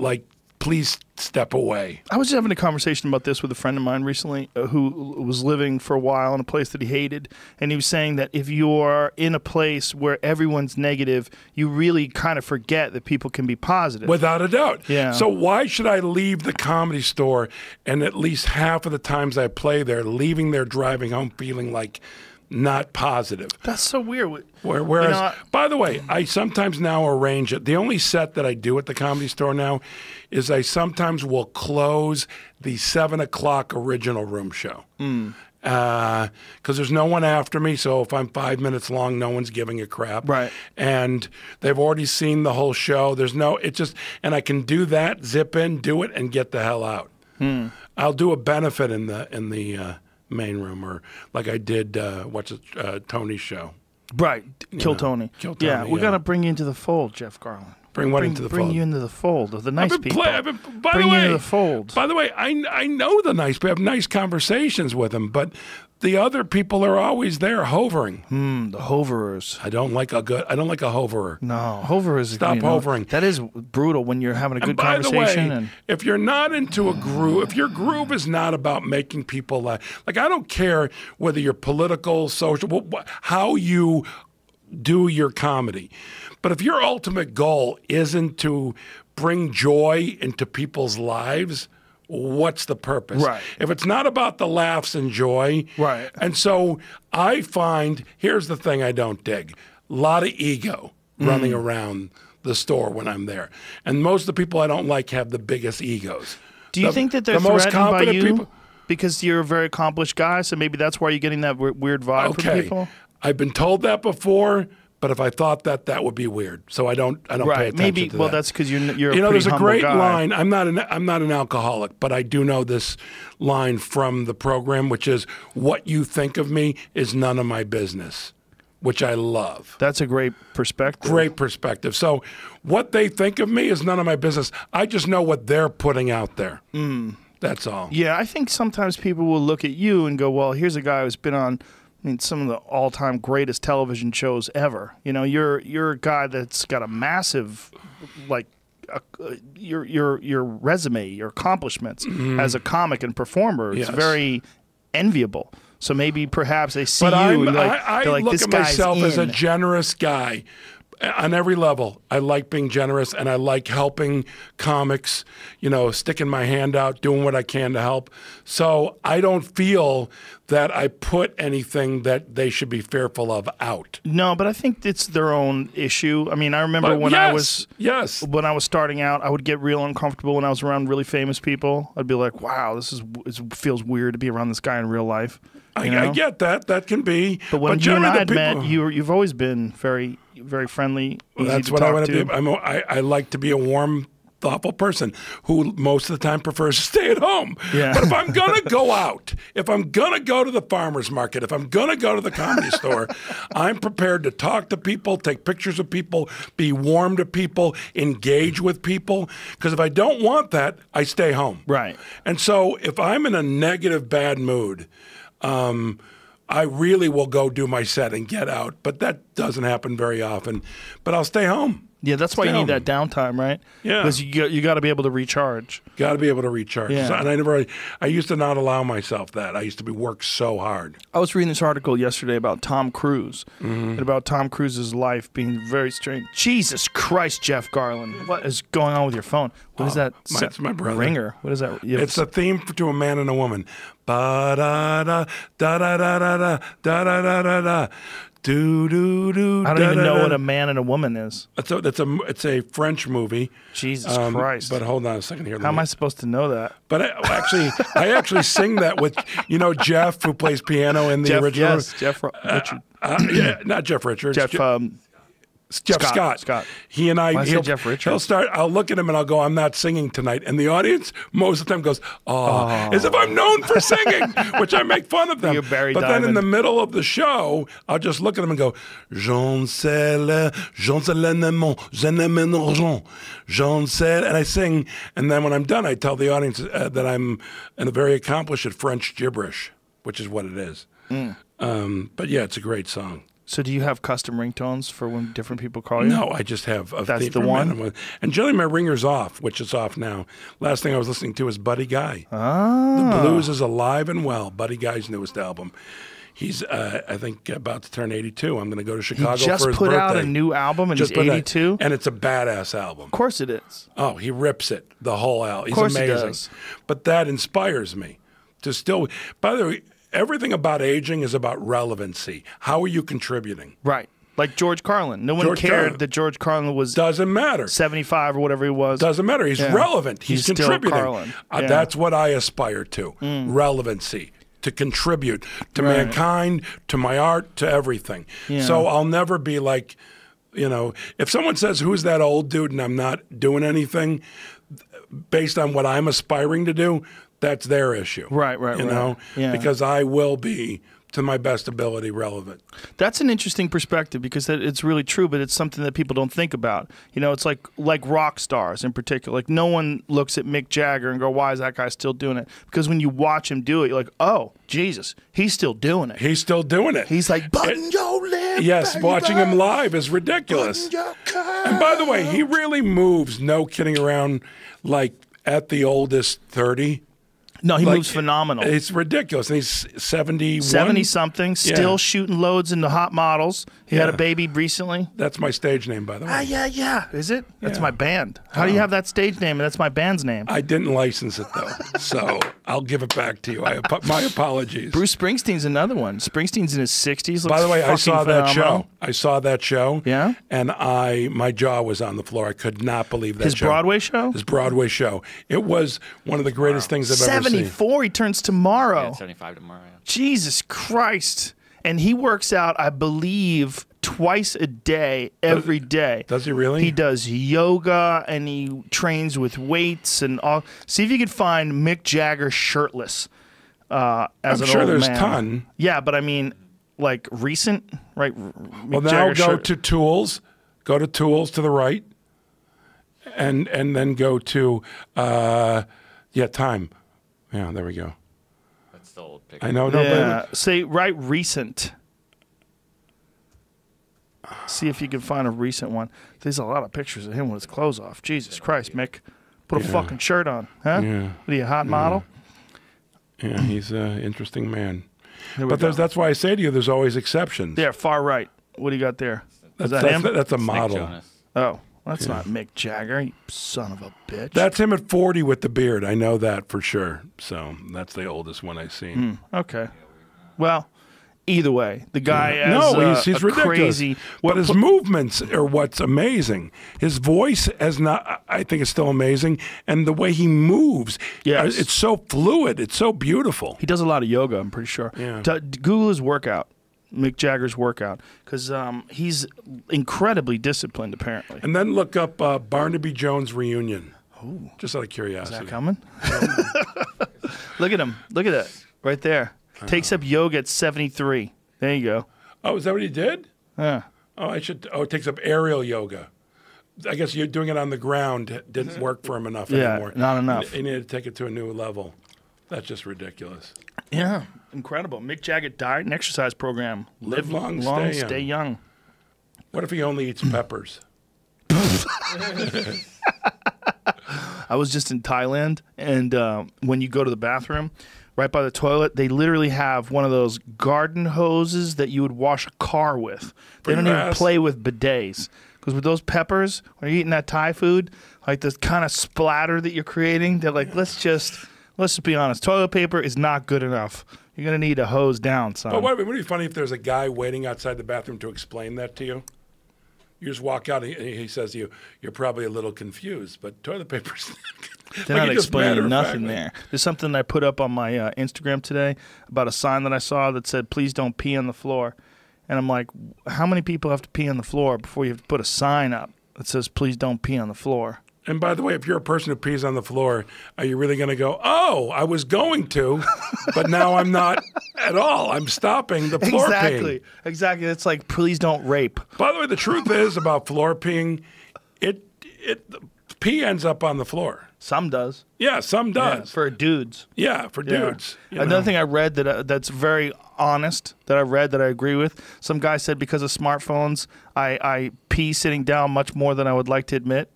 please step away. I was having a conversation about this with a friend of mine recently who was living for a while in a place that he hated. And he was saying that if you're in a place where everyone's negative, you really kind of forget that people can be positive. Without a doubt. Yeah. So why should I leave the Comedy Store and at least half of the times I play there, leaving there driving home feeling like not positive? That's so weird. Whereas, by the way, I sometimes now arrange it. The only set that I do at the Comedy Store now is I sometimes will close the 7 o'clock original room show. Because there's no one after me, so if I'm 5 minutes long, no one's giving a crap. Right. And they've already seen the whole show. And I can do that, zip in, do it, and get the hell out. I'll do a benefit in the main room, or like I did, Tony's show. Right. Kill Tony. Kill Tony, Yeah, we yeah. got to bring you into the fold, Jeff Garlin. Bring what into the Bring fold? you into the fold of the nice people. By Bring the way, you into the fold. By the way, I know the nice people. I have nice conversations with them, but the other people are always there hovering. The hoverers. I don't like a hoverer. No, hoverers. Stop hovering. That is brutal when you're having a good By the conversation. way, and if you're not into a groove, if your groove is not about making people laugh, like I don't care whether you're political, social, how you do your comedy. But if your ultimate goal isn't to bring joy into people's lives, what's the purpose? Right. If it's not about the laughs and joy. Right. And so I find, here's the thing I don't dig. A lot of ego running around the store when I'm there. And most of the people I don't like have the biggest egos. do you think that they're the most threatened by confident you people- because you're a very accomplished guy? So maybe that's why you're getting that weird vibe from people. I've been told that before, but if I thought that would be weird. So I don't pay Right. attention Maybe. to Well, that. that's because you're a You know, pretty there's a humble great guy. line. I'm not an alcoholic, but I do know this line from the program, which is, "What you think of me is none of my business," which I love. That's a great perspective. Great perspective. So what they think of me is none of my business. I just know what they're putting out there. That's all. Yeah, I think sometimes people will look at you and go, "Well, here's a guy who's been on, some of the all-time greatest television shows ever. You're a guy that's got a massive, your resume, your accomplishments as a comic and performer is Yes. very enviable. So maybe perhaps they see But you and I they're like, look this at guy's myself as a in." generous guy. On every level. I like being generous, and I like helping comics, sticking my hand out, doing what I can to help. So I don't feel that I put anything that they should be fearful of out. No, but I think it's their own issue. I mean, I remember when I was starting out, I would get real uncomfortable when I was around really famous people. I'd be like, wow, it feels weird to be around this guy in real life. I get that. That can be. But when you and I had met, you've always been very, very friendly. Well, that's what I want to be. I like to be a warm, thoughtful person who most of the time prefers to stay at home. Yeah. But if I'm going to go out, if I'm going to go to the farmer's market, if I'm going to go to the comedy store, I'm prepared to talk to people, take pictures of people, be warm to people, engage with people. Because if I don't want that, I stay home. Right. And so if I'm in a negative, bad mood, I really will go do my set and get out, but that doesn't happen very often. But I'll stay home. Yeah, that's why you need that downtime, right? Yeah, because you got to be able to recharge. Got to be able to recharge. Yeah. And I used to not allow myself that. I used to work so hard. I was reading this article yesterday about Tom Cruise and about Tom Cruise's life being very strange. Jesus Christ, Jeff Garlin, what is going on with your phone? What is that? It's my brother. Ringer. What is that? It's a theme to a man and a woman. Ba da da da da da da da da da da da. Do, do, do, I don't even know what a man and a woman is. It's a French movie. Jesus Christ! But hold on a second here. How am I supposed to know that? But I actually sing that with Jeff, who plays piano in the original. Yes, Jeff Richard. Not Jeff Richards. Jeff Scott. He and I. Jeff Richards. He'll start. I'll look at him and I'll go, "I'm not singing tonight," and the audience most of the time goes, "Oh," as if I'm known for singing, which I make fun of them. You're Barry but Diamond. then in the middle of the show, I'll just look at him and go, "Jean sais and I sing, and then when I'm done, I tell the audience that I'm very accomplished at French gibberish, which is what it is. But yeah, it's a great song. So do you have custom ringtones for when different people call you? No, I just have a That's theme the for one? men. And generally my ringer's off, which is off now. Last thing I was listening to is Buddy Guy. Ah. The blues is alive and well. Buddy Guy's newest album. He's, I think, about to turn 82. I'm going to go to Chicago He just for his put birthday. out a new album and he's Just put out- 82? And it's a badass album. Of course it is. Oh, he rips it, the whole album. He's course he amazing. does. But that inspires me to still, by the way, everything about aging is about relevancy. How are you contributing? Right. Like George Carlin. No one George cared Carlin. that George Carlin was Doesn't matter. 75 or whatever he was. Doesn't matter. He's relevant. He's still contributing. Carlin. Yeah. That's what I aspire to. Relevancy. To contribute to mankind, to my art, to everything. Yeah. So I'll never be like, if someone says, who's that old dude, and I'm not doing anything based on what I'm aspiring to do, that's their issue. Right. Yeah. Because I will be, to my best ability, relevant. That's an interesting perspective because it's really true, but it's something that people don't think about. It's like rock stars in particular. Like no one looks at Mick Jagger and go, why is that guy still doing it? Because when you watch him do it, you're like, oh, Jesus, he's still doing it. He's still doing it. He's like, button your lip. Yes, baby. watching him live is ridiculous. And by the way, he really moves, no kidding around, like at the oldest 30. No, he moves phenomenal. It's ridiculous. And he's 71. 70-something, still shooting loads into hot models. He had a baby recently. That's my stage name, by the way. Yeah. Is it? That's Yeah. my band. How do you have that stage name? And that's my band's name. I didn't license it, though. So I'll give it back to you. My apologies. Bruce Springsteen's another one. Springsteen's in his 60s. By the way, I saw that phenomenal. show. I saw that show. Yeah? And my jaw was on the floor. I could not believe that His show. Broadway show? His Broadway show. It was one of the greatest things I've ever seen. 74. He turns tomorrow. Yeah, 75 tomorrow. Yeah. Jesus Christ. And he works out, I believe, twice a day, every day. Does he really? He does yoga and he trains with weights and all. See if you can find Mick Jagger shirtless as I'm an sure old there's man. ton. Yeah, but I mean, like recent, right? Well, now go to Tools. Go to Tools to the right. And then go to, Time. Yeah, there we go. That's the old picture. I know. Yeah. Say right recent. See if you can find a recent one. There's a lot of pictures of him with his clothes off. Jesus Christ, Mick. Put a fucking shirt on, huh? Yeah. What are you, a hot model? Yeah, he's an interesting man. Here we But go. that's why I say to you, there's always exceptions. There, far right. What do you got there? Is that him? That's a Nick model. Jonas. Oh, that's not Mick Jagger, you son of a bitch. That's him at 40 with the beard. I know that for sure. So that's the oldest one I've seen. Okay. Well, either way, the guy has he's a ridiculous. crazy. But his movements are what's amazing. His voice has not. I think is still amazing, and the way he moves. Yes. It's so fluid. It's so beautiful. He does a lot of yoga, I'm pretty sure. Yeah. Google his workout, Mick Jagger's workout, because he's incredibly disciplined, apparently. And then look up Barnaby Jones reunion. Oh, just out of curiosity. Is that coming? Look at him. Look at that right there. Takes up yoga at 73. There you go. Oh, is that what he did? Yeah. Oh, I should. Oh, it takes up aerial yoga. I guess you're doing it on the ground didn't work for him enough anymore. Not enough. He needed to take it to a new level. That's just ridiculous. Yeah, incredible. Mick Jagger diet and exercise program. Live long, stay young. What if he only eats peppers? I was just in Thailand, and when you go to the bathroom, right by the toilet, they literally have one of those garden hoses that you would wash a car with. They don't even play with bidets. Because with those peppers, when you're eating that Thai food, like this kind of splatter that you're creating, they're like, let's just be honest. Toilet paper is not good enough. You're going to need a hose down, son. But wouldn't it be funny if there's a guy waiting outside the bathroom to explain that to you? You just walk out and he says to you, you're probably a little confused, but toilet paper's They're not explaining nothing there. There's something I put up on my Instagram today about a sign that I saw that said, please don't pee on the floor. And I'm like, how many people have to pee on the floor before you have to put a sign up that says, please don't pee on the floor? And by the way, if you're a person who pees on the floor, are you really going to go, oh, I was going to, but now I'm not at all. I'm stopping the floor peeing. Exactly. It's like, please don't rape. By the way, the truth is about floor peeing, the pee ends up on the floor. Some does. Yeah, some does. Yeah, for dudes. Yeah, for dudes. Another thing I read that's very honest, that I agree with, some guy said because of smartphones, I pee sitting down much more than I would like to admit.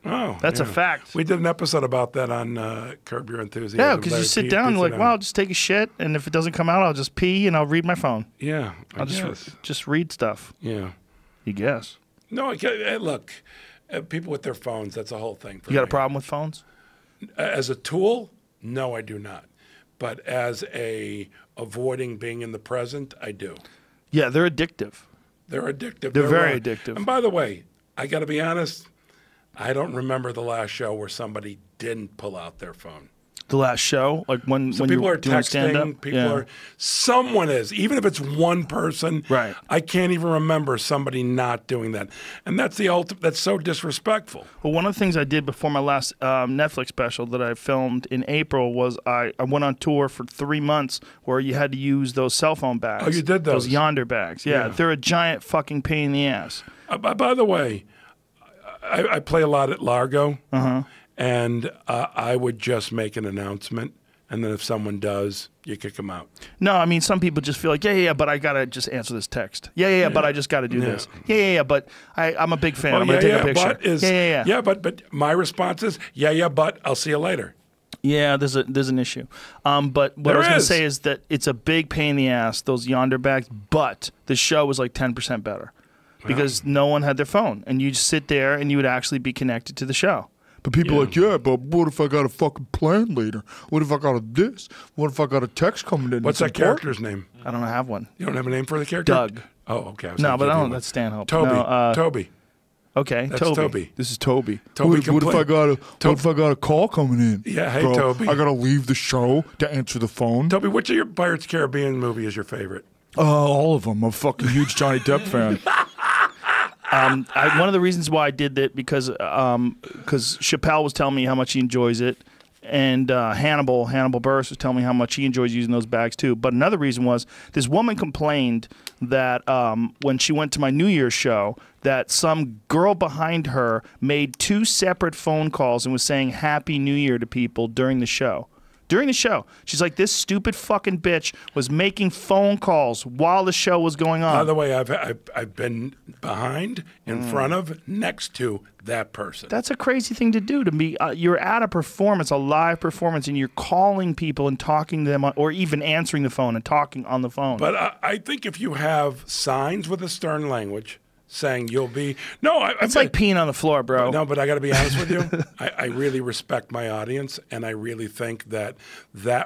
Oh, that's a fact. We did an episode about that on Curb Your Enthusiasm. Yeah, because you sit down and you're like, well, I'll just take a shit, and if it doesn't come out, I'll just pee and I'll read my phone. Yeah, I'll just read stuff. Yeah. You guess. No, look, people with their phones, that's a whole thing for You got a problem with phones? As a tool, no, I do not. But as avoiding being in the present, I do. Yeah, they're addictive. They're addictive. They're very addictive. And by the way, I got to be honest, I don't remember the last show where somebody didn't pull out their phone. The last show, like when people are doing stand-up? texting, someone is, even if it's one person. Right. I can't even remember somebody not doing that, and that's the ultimate. That's so disrespectful. Well, one of the things I did before my last Netflix special that I filmed in April was I went on tour for 3 months where you had to use those cell phone bags. Oh, you did those? Those Yonder bags. Yeah, they're a giant fucking pain in the ass. By the way, I play a lot at Largo. And I would just make an announcement, and then if someone does, you kick them out. No, I mean, some people just feel like, yeah, but I got to just answer this text. Yeah, but I just got to do this. Yeah, but I'm a big fan. I'm going to take a picture. Yeah, but my response is, but I'll see you later. Yeah, there's an issue. But what I was going to say is that it's a big pain in the ass, those Yonder bags, but the show was like 10% better because no one had their phone, and you just sit there and you would actually be connected to the show. But people are like, but what if I got a fucking plan later? What if I got this? What if I got a text coming in? What's that character's name? I don't have one. You don't have a name for the character? Doug. Oh, okay. No, but I don't. That's Stanhope. Toby. No, Toby. Okay, That's Toby. This is Toby. Toby what if I got a call coming in? Yeah, hey, bro, Toby. I gotta leave the show to answer the phone. Toby, which of your Pirates of the Caribbean movie is your favorite? All of them. I'm a fucking huge Johnny Depp fan. One of the reasons why I did that because Chappelle was telling me how much he enjoys it, and Hannibal Buress was telling me how much he enjoys using those bags too. But another reason was this woman complained that when she went to my New Year's show, that some girl behind her made 2 separate phone calls and was saying Happy New Year to people during the show. During the show, she's like, this stupid fucking bitch was making phone calls while the show was going on. By the way, I've been behind, in front of, next to that person. That's a crazy thing to do. To be, you're at a performance, a live performance, and you're calling people and talking to them, or even answering the phone and talking on the phone. But I think if you have signs with a stern language, saying you'll be. No, It's like peeing on the floor, bro. No, but I got to be honest with you. I really respect my audience, and I really think that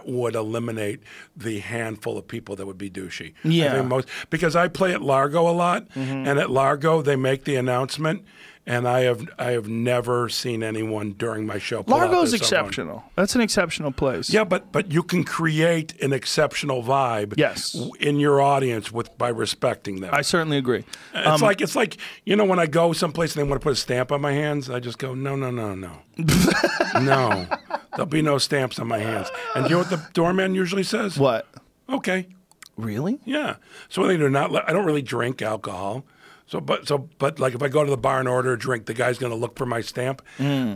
would eliminate the handful of people that would be douchey. Yeah. I think because I play at Largo a lot, and at Largo they make the announcement. And I have never seen anyone during my show. Largo's exceptional. That's an exceptional place. Yeah, but you can create an exceptional vibe. Yes. In your audience by respecting them. I certainly agree. It's like when I go someplace and they want to put a stamp on my hands, I just go no. No, there'll be no stamps on my hands. And you know what the doorman usually says? What? Okay. Really? Yeah. So they do not. I don't really drink alcohol. But like if I go to the bar and order a drink, the guy's going to look for my stamp.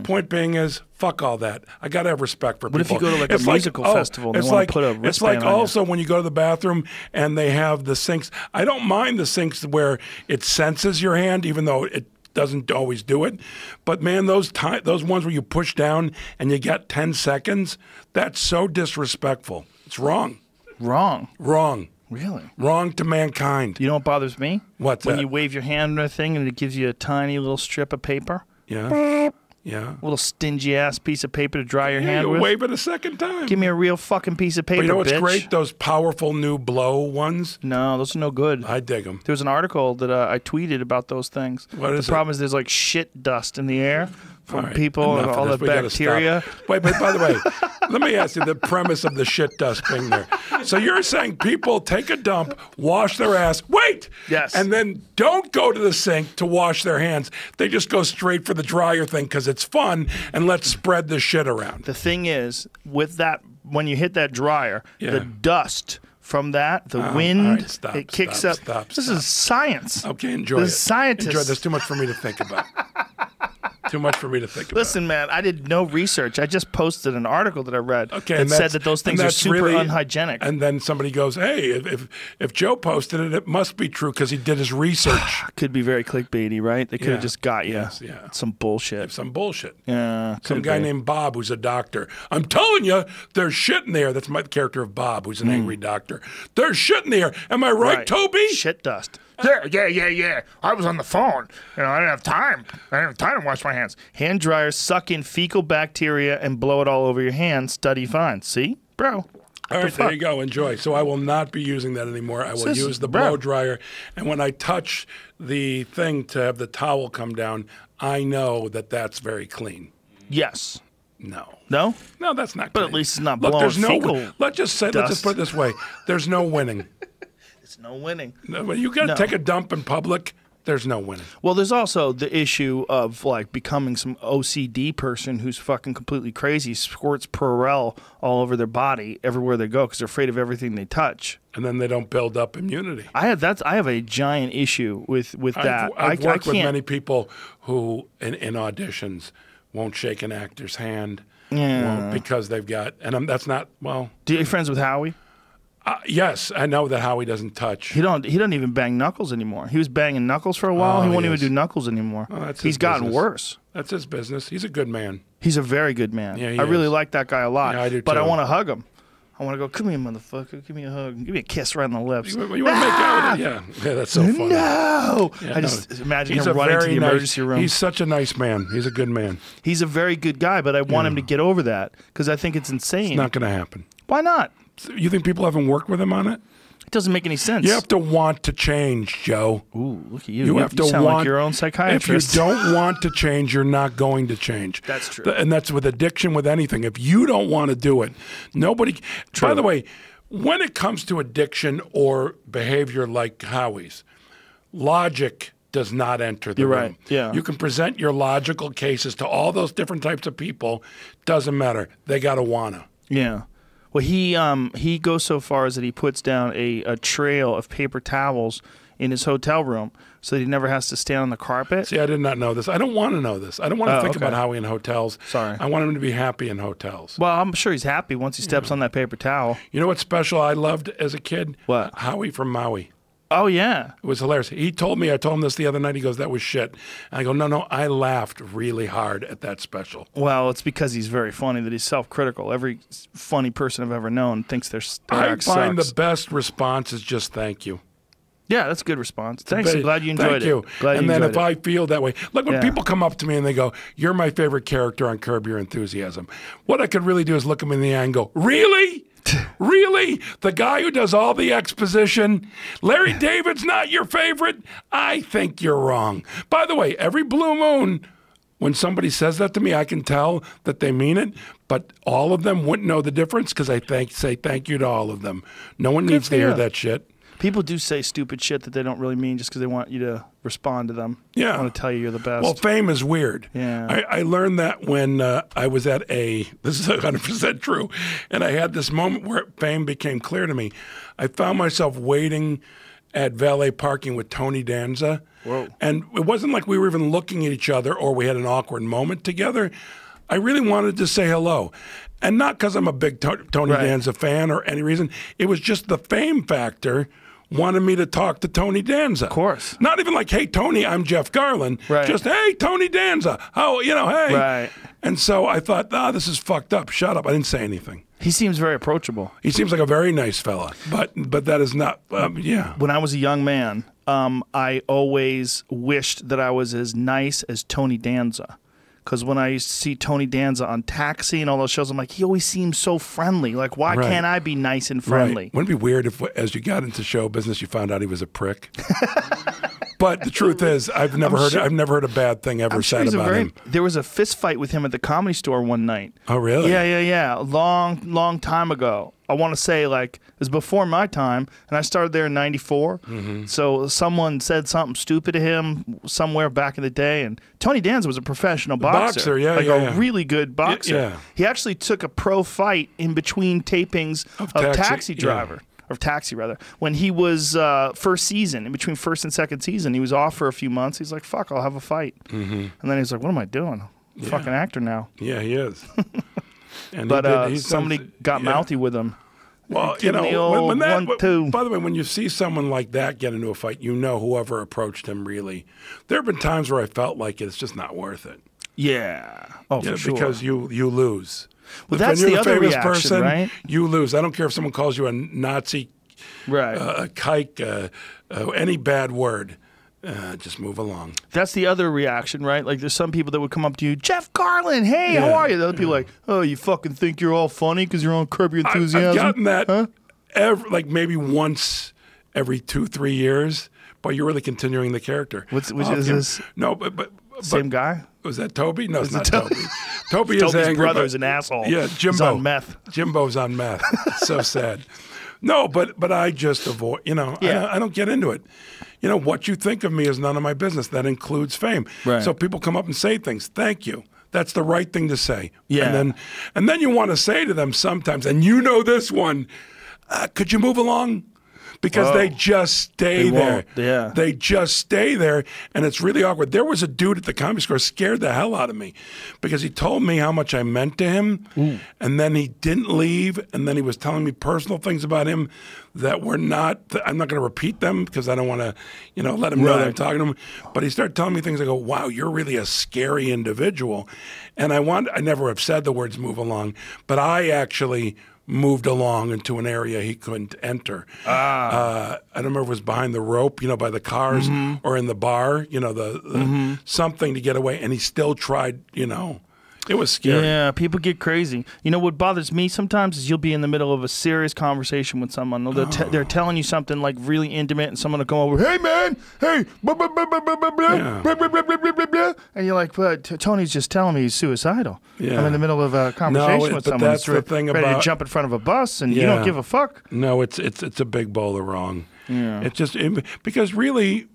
Point being is, fuck all that. I got to have respect for people. What if you go to like a musical festival and they want to put a wristband It's like on also when you go to the bathroom and they have the sinks. I don't mind the sinks where it senses your hand, even though it doesn't always do it. But man, those ones where you push down and you get 10 seconds, that's so disrespectful. It's wrong. Wrong. Really? Wrong to mankind. You know what bothers me? What's when that? you wave your hand on a thing and it gives you a tiny little strip of paper. Yeah. Yeah. A little stingy ass piece of paper to dry your hand you with. Wave it a second time. Give me a real fucking piece of paper, But you know what's bitch. great? Those powerful new blow ones. No, those are no good. I dig them. There was an article that I tweeted about those things. What is the problem is there's like shit dust in the air from right, people and enough all of the this. We gotta bacteria. stop. Wait, but by the way, let me ask you the premise of the shit dust thing there. So you're saying people take a dump, wash their ass, wait! Yes. And then don't go to the sink to wash their hands. They just go straight for the dryer thing because it's fun, and let's spread the shit around. The thing is, with that, when you hit that dryer, the dust from that, the wind, all right, stop, it kicks stop, up. stop, This stop. is science. Okay, enjoy the it. Scientists. Enjoy. There's too much for me to think about. Too much for me to think about. Listen, man, I did no research. I just posted an article that I read that and said that those things are super really unhygienic. And then somebody goes, "Hey, if Joe posted it, it must be true because he did his research." Could be very clickbaity, right? They could have just got you. Yes, yeah. Some bullshit. Some bullshit. Yeah. Some could guy be. named Bob who's a doctor. I'm telling you, there's shit in there. That's my character of Bob, who's an angry doctor. There's shit in there. Am I right, Toby? Shit dust. Yeah. I was on the phone. I didn't have time. I didn't have time to wash my hands. Hand dryers suck in fecal bacteria and blow it all over your hands. Study finds. See? Bro. All right, there you go. Enjoy. So I will not be using that anymore. I will use the blow dryer. And when I touch the thing to have the towel come down, I know that that's very clean. Yes. No. No? No, that's not But clean. at least it's not Look, blowing there's no fecal let's just put it this way. There's no winning. It's no winning. No, when you got to take a dump in public, there's no winning. Well, there's also the issue of like becoming some OCD person who's fucking completely crazy, squirts Purell all over their body everywhere they go because they're afraid of everything they touch. And then they don't build up immunity. I have a giant issue with that. I've worked with many people who in auditions won't shake an actor's hand because they've got, and that's not, well. Do you friends with Howie? Yes, I know that Howie doesn't touch. He don't even bang Knuckles anymore. He was banging Knuckles for a while. He won't even do Knuckles anymore. He's gotten worse. That's his business. He's a good man. He's a very good man. Yeah, I really like that guy a lot. Yeah, I do but I too. want to hug him. I want to go, come here, motherfucker. Give me a hug. Give me a kiss right on the lips. You want to make out with it? Yeah, that's so funny. No! Yeah, I just imagine he's him a running to very the emergency room. He's such a nice man. He's a good man. He's a very good guy, but I want him to get over that because I think it's insane. It's not going to happen. Why not? You think people haven't worked with him on it? It doesn't make any sense. You have to want to change, Joe. Ooh, look at you. You have to sound want like your own psychiatrist. If you don't want to change, you're not going to change. That's true. And that's with addiction, with anything. If you don't want to do it, nobody. True. By the way, when it comes to addiction or behavior like Howie's, logic does not enter the You're room. right. Yeah. You can present your logical cases to all those different types of people. Doesn't matter. They got to wanna. Yeah. Well, he goes so far as that he puts down a trail of paper towels in his hotel room so that he never has to stand on the carpet. See, I did not know this. I don't want to know this. I don't want to think about Howie in hotels. Sorry. I want him to be happy in hotels. Well, I'm sure he's happy once he steps on that paper towel. You know what's special I loved as a kid? What? Howie from Maui. Oh, yeah. It was hilarious. He told me, I told him this the other night, he goes, that was shit. And I go, no, I laughed really hard at that special. Well, it's because he's very funny that he's self-critical. Every funny person I've ever known thinks their I act find sucks. the best response is just thank you. Yeah, that's a good response. Thanks. I'm glad you enjoyed Thank you. it. Glad and you then enjoyed if it. I feel that way, like when Yeah. people come up to me and they go, "You're my favorite character on Curb Your Enthusiasm," what I could really do is look them in the eye and go, "Really? Really? The guy who does all the exposition? Larry David's not your favorite? I think you're wrong." By the way, every blue moon, when somebody says that to me, I can tell that they mean it, but all of them wouldn't know the difference because I say thank you to all of them. No one needs to hear you. that shit. People do say stupid shit that they don't really mean just because they want you to respond to them. Yeah. I want to tell you you're the best. Well, fame is weird. Yeah. I learned that when I was at this is 100% true, and I had this moment where fame became clear to me. I found myself waiting at valet parking with Tony Danza. Whoa. And it wasn't like we were even looking at each other or we had an awkward moment together. I really wanted to say hello. And not because I'm a big Tony Right. Danza fan or any reason. It was just the fame factor wanted me to talk to Tony Danza. Of course. Not even like, "Hey, Tony, I'm Jeff Garlin." Right. Just, "Hey, Tony Danza. How, hey." Right. And so I thought, this is fucked up. Shut up. I didn't say anything. He seems very approachable. He seems like a very nice fella, but that is not, yeah. When I was a young man, I always wished that I was as nice as Tony Danza. Because when I used to see Tony Danza on Taxi and all those shows, I'm like, he always seems so friendly. Like, why Right. can't I be nice and friendly? Right. Wouldn't it be weird if, as you got into show business, you found out he was a prick? But the truth is, I've never heard a bad thing ever I'm sure said he's about him. There was a fist fight with him at the Comedy Store one night. Oh, really? Yeah. A long time ago. I want to say, like, it was before my time, and I started there in '94. Mm-hmm. So someone said something stupid to him somewhere back in the day, and Tony Danza was a professional boxer. yeah, like yeah, a yeah. really good boxer. yeah. He actually took a pro fight in between tapings of Taxi yeah. Driver. Or Taxi, rather. When he was first season, in between first and second season, he was off for a few months. He's like, fuck, I'll have a fight. Mm-hmm. And then he's like, what am I doing? I'm a fucking actor now. Yeah, he is. And But he's somebody got mouthy with him. Well, Give him the old 1-2. By the way, when you see someone like that get into a fight, you know whoever approached him really. There have been times where I felt like it's just not worth it. Yeah. Oh, for sure. Because you lose. Well, If that's when the you're other famous reaction, person, right? You lose. I don't care if someone calls you a Nazi, Right. a kike, any bad word. Just move along. That's the other reaction, right? Like, there's some people that would come up to you, Jeff Garlin, hey, how Yeah. are you? The other people like, oh, you fucking think you're all funny because you're on Curb Your Enthusiasm? I've gotten that Huh? like maybe once every 2-3 years, but you're really continuing the character. Which is this? No, but Same guy? was that Toby? No, it's Is not it Toby. Toby is Toby's angry. brother's but- an asshole. Yeah, Jimbo. He's on meth. Jimbo's on meth. It's so sad. No, but I just avoid. Yeah. I don't get into it. What you think of me is none of my business. That includes fame. Right. So people come up and say things. Thank you. That's the right thing to say. Yeah. And then you want to say to them sometimes, and this one, could you move along? Because they just stay They there. won't, yeah. They just stay there, and it's really awkward. There was a dude at the Comedy Store scared the hell out of me because he told me how much I meant to him, and then he didn't leave, and then he was telling me personal things about him that were not. I'm not going to repeat them because I don't want to, let him know that I'm Right. talking to him. But he started telling me things. I go, "Wow, you're really a scary individual," and I never have said the words "move along," but I actually moved along into an area he couldn't enter. I don't remember if it was behind the rope, by the cars, or in the bar, something to get away. And he still tried, it was scary. Yeah, people get crazy. What bothers me sometimes is you'll be in the middle of a serious conversation with someone. They're telling you something like really intimate, and someone will come over, hey man, hey, blah, blah, blah, blah, blah, blah, Yeah. blah, blah, blah, blah, blah, blah, blah. And you're like, but Tony's just telling me he's suicidal. Yeah. I'm in the middle of a conversation with but someone that's the thing ready to about- jump in front of a bus, and you don't Yeah. give a fuck. No, it's a big bowl of wrong. Yeah. It's just because really,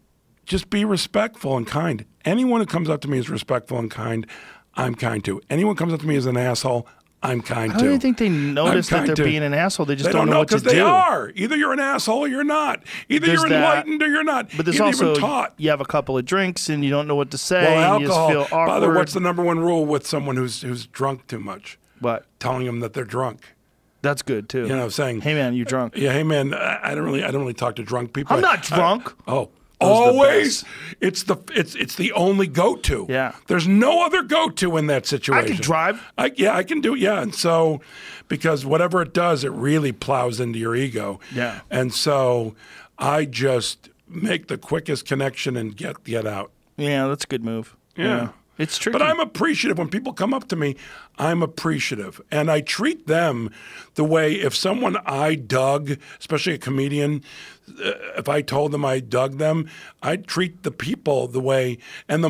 just be respectful and kind. Anyone who comes up to me is respectful and kind. I'm kind to. Anyone who comes up to me as an asshole, I'm kind I to. don't even think they notice that kind they're to. being an asshole. They just They don't know what to because do. they are. Either you're an asshole or you're not. Either There's you're that. enlightened or you're not. But there's Either also, you've been taught. you have a couple of drinks and you don't know what to say. Well, and you just alcohol. feel awkward. By the way, what's the number one rule with someone who's drunk too much? What? Telling them that they're drunk. That's good too. Saying, hey man, you drunk? yeah, hey man, I don't really talk to drunk people. I'm not drunk. Oh, Those are the always. It's the only go-to. Yeah. There's no other go-to in that situation. I can drive. I can do it. Yeah, and so because whatever it does, it really plows into your ego. Yeah. And so I just make the quickest connection and get out. Yeah, that's a good move. Yeah. It's tricky. But I'm appreciative. When people come up to me, I'm appreciative. And I treat them the way if someone I dug, especially a comedian, if I told them I dug them, I'd treat the people the way. And the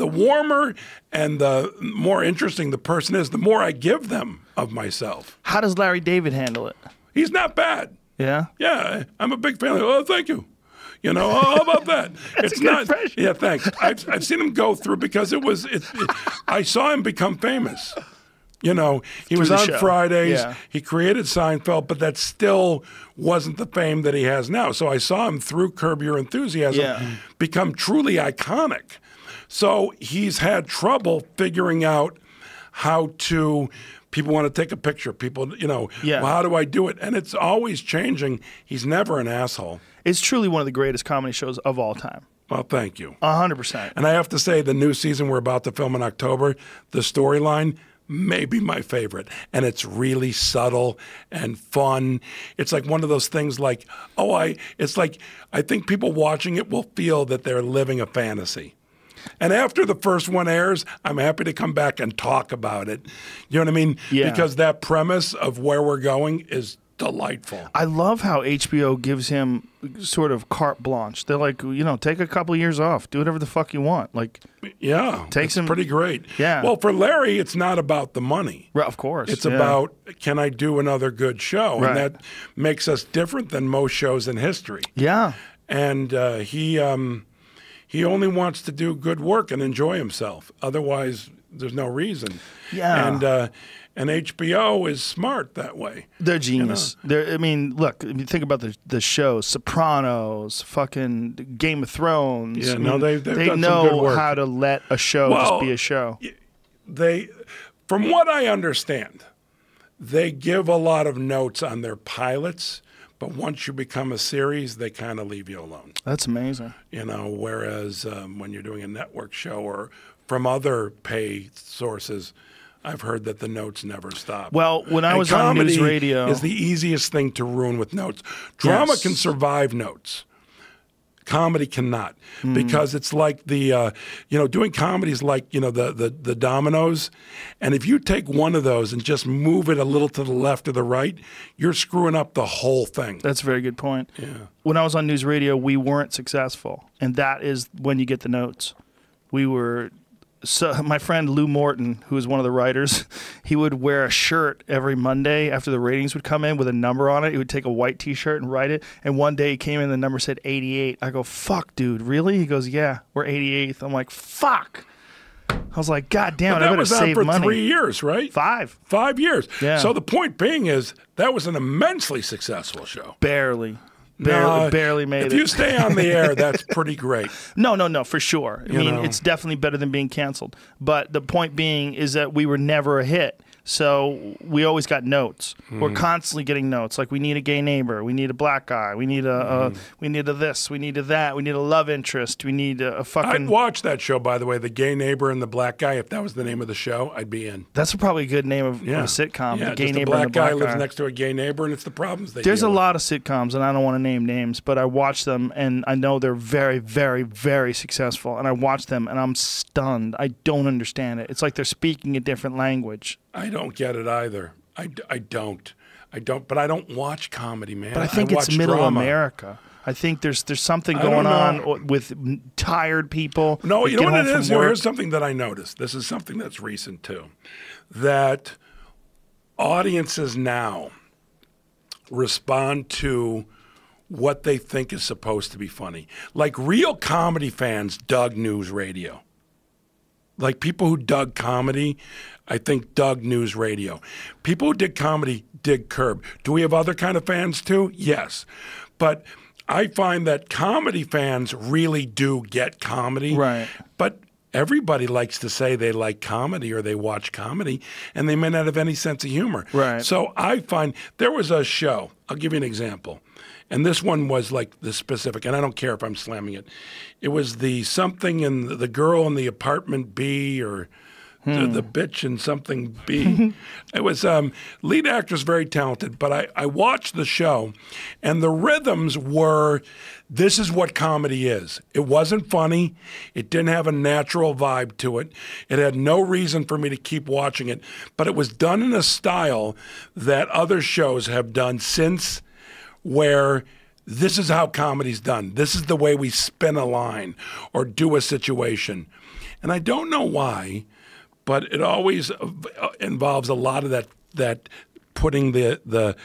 warmer and the more interesting the person is, the more I give them of myself. How does Larry David handle it? He's not bad. Yeah? Yeah, I'm a big fan. Oh, thank you. You know, how about that? It's a good impression. Yeah, thanks. I've seen him go through because I saw him become famous. You know, he was on Fridays. Yeah. He created Seinfeld, but that still wasn't the fame that he has now. So I saw him through Curb Your Enthusiasm become truly iconic. So he's had trouble figuring out how to. People want to take a picture. People, you know, well, how do I do it? And it's always changing. He's never an asshole. It's truly one of the greatest comedy shows of all time. Well, thank you. 100%. And I have to say, the new season we're about to film in October, the storyline may be my favorite. And it's really subtle and fun. It's like one of those things like, it's like, I think people watching it will feel that they're living a fantasy. And after the first one airs, I'm happy to come back and talk about it. You know what I mean? Yeah. Because that premise of where we're going is delightful. I love how HBO gives him sort of carte blanche. They're like, you know, take a couple of years off. Do whatever the fuck you want. Like, yeah, takes him pretty great. Yeah. Well, for Larry, it's not about the money. Of course. It's about, can I do another good show? Right. And that makes us different than most shows in history. Yeah. And he only wants to do good work and enjoy himself. Otherwise, there's no reason. Yeah. And HBO is smart that way. They're genius. I mean, look, if you think about the shows, Sopranos, fucking Game of Thrones. Yeah, I no, mean, they've they done some know good work. how to let a show just be a show. From what I understand, they give a lot of notes on their pilots, but once you become a series, they kind of leave you alone. That's amazing. You know, whereas when you're doing a network show or from other pay sources, I've heard that the notes never stop. Well, when I was on news radio, is the easiest thing to ruin with notes. Drama can survive notes. Comedy cannot, because it's like the doing comedy is like the dominoes, and if you take one of those and just move it a little to the left or the right, you're screwing up the whole thing. That's a very good point. Yeah. When I was on news radio, we weren't successful, and that is when you get the notes. We were. So my friend Lou Morton, who was one of the writers, he would wear a shirt every Monday after the ratings would come in with a number on it. He would take a white T-shirt and write it. And one day he came in, the number said 88. I go, fuck, dude, really? He goes, yeah, we're 88th. I'm like, fuck. I was like, God damn it, I better save money. That was out for 3 years, right? 5. 5 years. Yeah. So the point being is that was an immensely successful show. Barely made it. If you stay on the air, that's pretty great. No, for sure. I mean, it's definitely better than being canceled. But the point being is that we were never a hit. So we always got notes. We're constantly getting notes. Like, we need a gay neighbor. We need a black guy. We need we need a this. We need a that. We need a love interest. We need a fucking... I'd watch that show, by the way, The Gay Neighbor and the Black Guy. If that was the name of the show, I'd be in. That's probably a good name of a sitcom. Yeah, The Gay just Neighbor a black and the Black guy lives Guy. next to a gay neighbor, and it's the problems they There's a deal with. lot of sitcoms, and I don't want to name names, but I watch them, and I know they're very, very, very successful. And I watch them, and I'm stunned. I don't understand it. It's like they're speaking a different language. I don't get it either. I don't. But I don't watch comedy, man. But I think it's middle drama. America. I think there's something going on with tired people. No, that you know get what home it from is? work. Here's something that I noticed. This is something that's recent, too. That audiences now respond to what they think is supposed to be funny. Like, real comedy fans dug news radio. Like, people who dug comedy, I think, dug news radio. People who did comedy dig Curb. Do we have other kind of fans too? Yes. But I find that comedy fans really do get comedy. Right. But everybody likes to say they like comedy or they watch comedy, and they may not have any sense of humor. Right. So I find there was a show. I'll give you an example. And this one was like the specific, and I don't care if I'm slamming it. It was the something in the girl in the apartment B or The bitch in something B. It was lead actress, very talented, but I watched the show, and the rhythms were, this is what comedy is. It wasn't funny. It didn't have a natural vibe to it. It had no reason for me to keep watching it, but it was done in a style that other shows have done since, where this is how comedy's done. This is the way we spin a line or do a situation. And I don't know why, but it always involves a lot of that putting the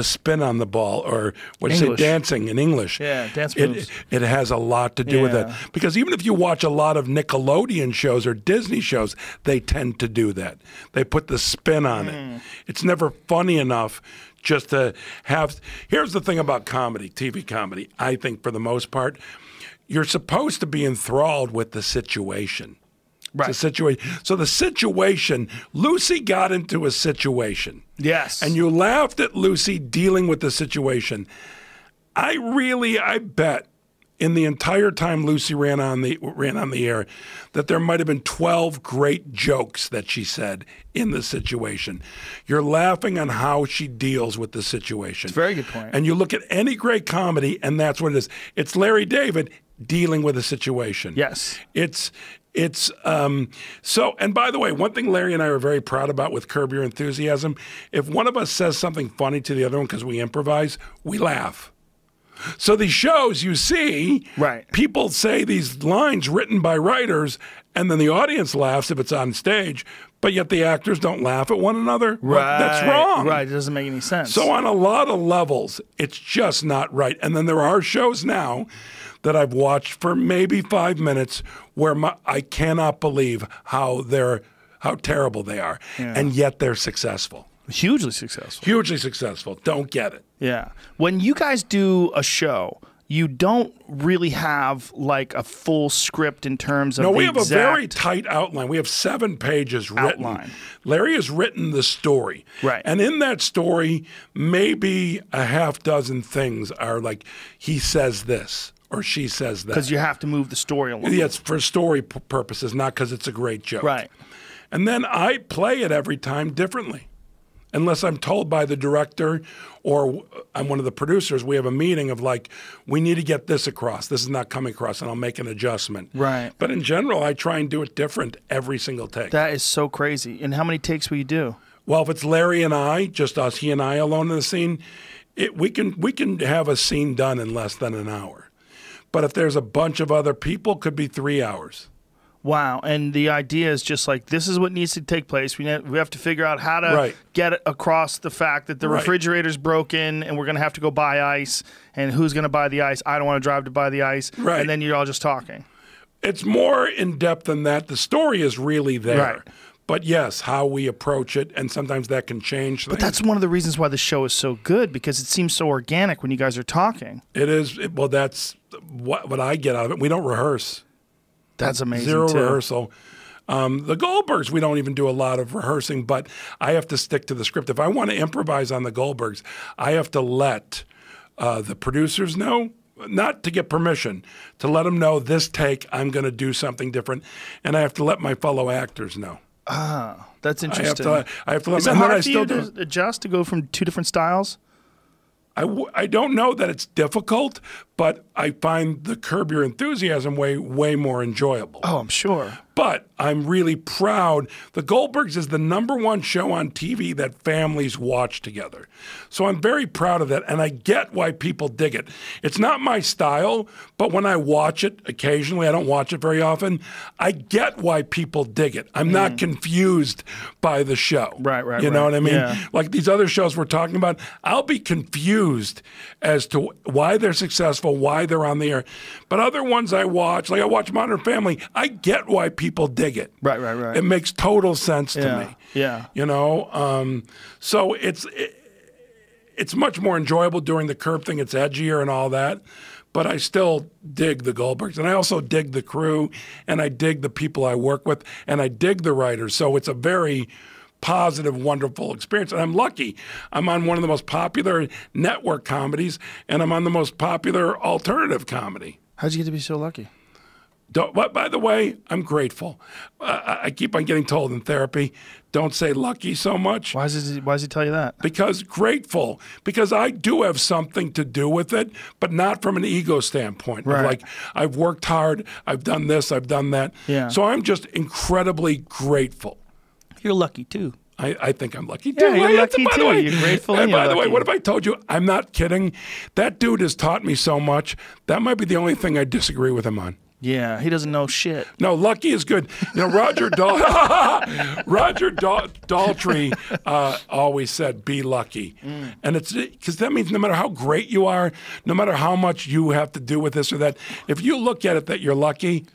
spin on the ball, or what do you say, dancing in English. Yeah, dance moves. It has a lot to do with that. Because even if you watch a lot of Nickelodeon shows or Disney shows, they tend to do that. They put the spin on it. It's never funny enough just to have. Here's the thing about comedy, TV comedy, I think for the most part, you're supposed to be enthralled with the situation. Right. The situation. So the situation, Lucy got into a situation. Yes. And you laughed at Lucy dealing with the situation. I bet in the entire time Lucy ran on the air that there might have been 12 great jokes that she said in the situation. You're laughing on how she deals with the situation. It's a very good point. And you look at any great comedy, and that's what it is. It's Larry David dealing with a situation. Yes. So, and by the way, one thing Larry and I are very proud about with Curb Your Enthusiasm, if one of us says something funny to the other one because we improvise, we laugh. So these shows you see, people say these lines written by writers, and then the audience laughs if it's on stage, but yet the actors don't laugh at one another. Right. That's wrong. Right. It doesn't make any sense. So on a lot of levels, it's just not right. And then there are shows now that I've watched for maybe 5 minutes where I cannot believe how terrible they are, and yet they're successful. Hugely successful. Hugely successful. Don't get it. Yeah. When you guys do a show, you don't really have like a full script in terms of we have a very tight outline. We have 7 pages written. Larry has written the story. Right. And in that story, maybe a half dozen things are like, he says this, or she says that. Because you have to move the story along. Yeah, it's for story purposes, not because it's a great joke. Right. And then I play it every time differently. Unless I'm told by the director or I'm one of the producers, we have a meeting of like, we need to get this across. This is not coming across, and I'll make an adjustment. Right. But in general, I try and do it different every single take. That is so crazy. And how many takes will you do? Well, if it's Larry and I, just us, he and I alone in the scene, we can have a scene done in less than an hour. But if there's a bunch of other people, it could be 3 hours. Wow. And the idea is just like, this is what needs to take place. We have to figure out how to get it across the fact that the refrigerator's broken and we're going to have to go buy ice. And who's going to buy the ice? I don't want to drive to buy the ice. Right. And then you're all just talking. It's more in depth than that. The story is really there. Right. But yes, how we approach it, and sometimes that can change things. But that's one of the reasons why the show is so good, because it seems so organic when you guys are talking. It is. Well, that's what I get out of it. We don't rehearse. That's amazing. Zero rehearsal. The Goldbergs, we don't even do a lot of rehearsing, but I have to stick to the script. If I want to improvise on the Goldbergs, I have to let the producers know, not to get permission, to let them know this take, I'm going to do something different, and I have to let my fellow actors know. Ah, that's interesting. I have to let Is them it know. hard for you to adjust, to go from 2 different styles? I don't know that it's difficult, but I find the Curb Your Enthusiasm way more enjoyable. Oh, I'm sure. But I'm really proud. The Goldbergs is the #1 show on TV that families watch together. So I'm very proud of that, and I get why people dig it. It's not my style, but when I watch it occasionally, I don't watch it very often, I get why people dig it. I'm not confused by the show. Right. You know what I mean? Yeah. Like these other shows we're talking about, I'll be confused as to why they're successful, why they're on the air. But other ones I watch, like I watch Modern Family, I get why people dig it. Right. It makes total sense to me. Yeah. You know, so it's much more enjoyable during the Curb thing. It's edgier and all that. But I still dig the Goldbergs. And I also dig the crew, and I dig the people I work with, and I dig the writers. So it's a very positive, wonderful experience. And I'm lucky. I'm on one of the most popular network comedies, and I'm on the most popular alternative comedy. How'd you get to be so lucky? By the way, I'm grateful. I keep on getting told in therapy, don't say lucky so much. Why does he tell you that? Because grateful. Because I do have something to do with it, but not from an ego standpoint. Right. Like, I've worked hard, I've done this, I've done that. Yeah. So I'm just incredibly grateful. You're lucky too. I think I'm lucky too. Yeah, you're lucky By the too. way, You're grateful And and by you're the way, lucky. what if I told you, I'm not kidding, that dude has taught me so much, that might be the only thing I disagree with him on. Yeah, he doesn't know shit. No, lucky is good. You know, Roger Daltrey always said, "Be lucky," and it's because that means no matter how great you are, no matter how much you have to do with this or that, if you look at it that you're lucky.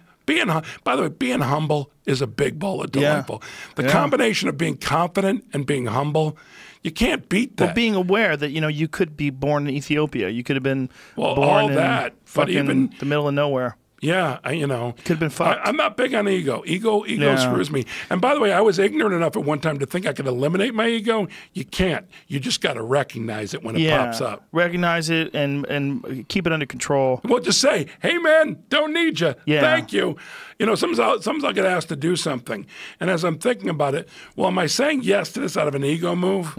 By the way, being humble is a big bowl of delightful. The combination of being confident and being humble, you can't beat that. Well, being aware that you could be born in Ethiopia, you could have been born all in that, but fucking even the middle of nowhere. Yeah, Could have been fucked. I'm not big on ego. Ego screws me. And by the way, I was ignorant enough at one time to think I could eliminate my ego. You can't. You just got to recognize it when it pops up. Recognize it and keep it under control. Well, just say, "Hey, man, don't need you. Yeah. Thank you." You know, sometimes I'll get asked to do something, and as I'm thinking about it, well, am I saying yes to this out of an ego move?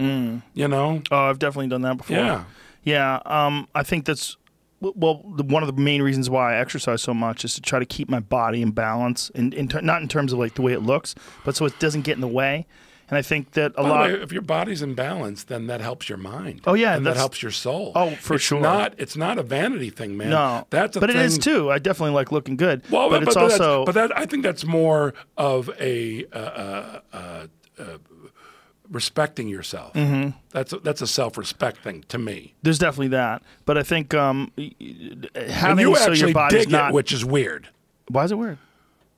You know? Oh, I've definitely done that before. Yeah. Yeah. I think that's. Well, one of the main reasons why I exercise so much is to try to keep my body in balance, not in terms of like the way it looks, but so it doesn't get in the way. And I think that a lot. By the way, if your body's in balance, then that helps your mind. Oh yeah, and that helps your soul. Oh, for sure. It's not a vanity thing, man. No, that's a but thing. it is too. I definitely like looking good. Well, but it's also. I think that's more of a. Respecting yourself. Mm-hmm. That's a self-respect thing to me. There's definitely that, but I think having And you so actually your body's dig not. it, which is weird. Why is it weird?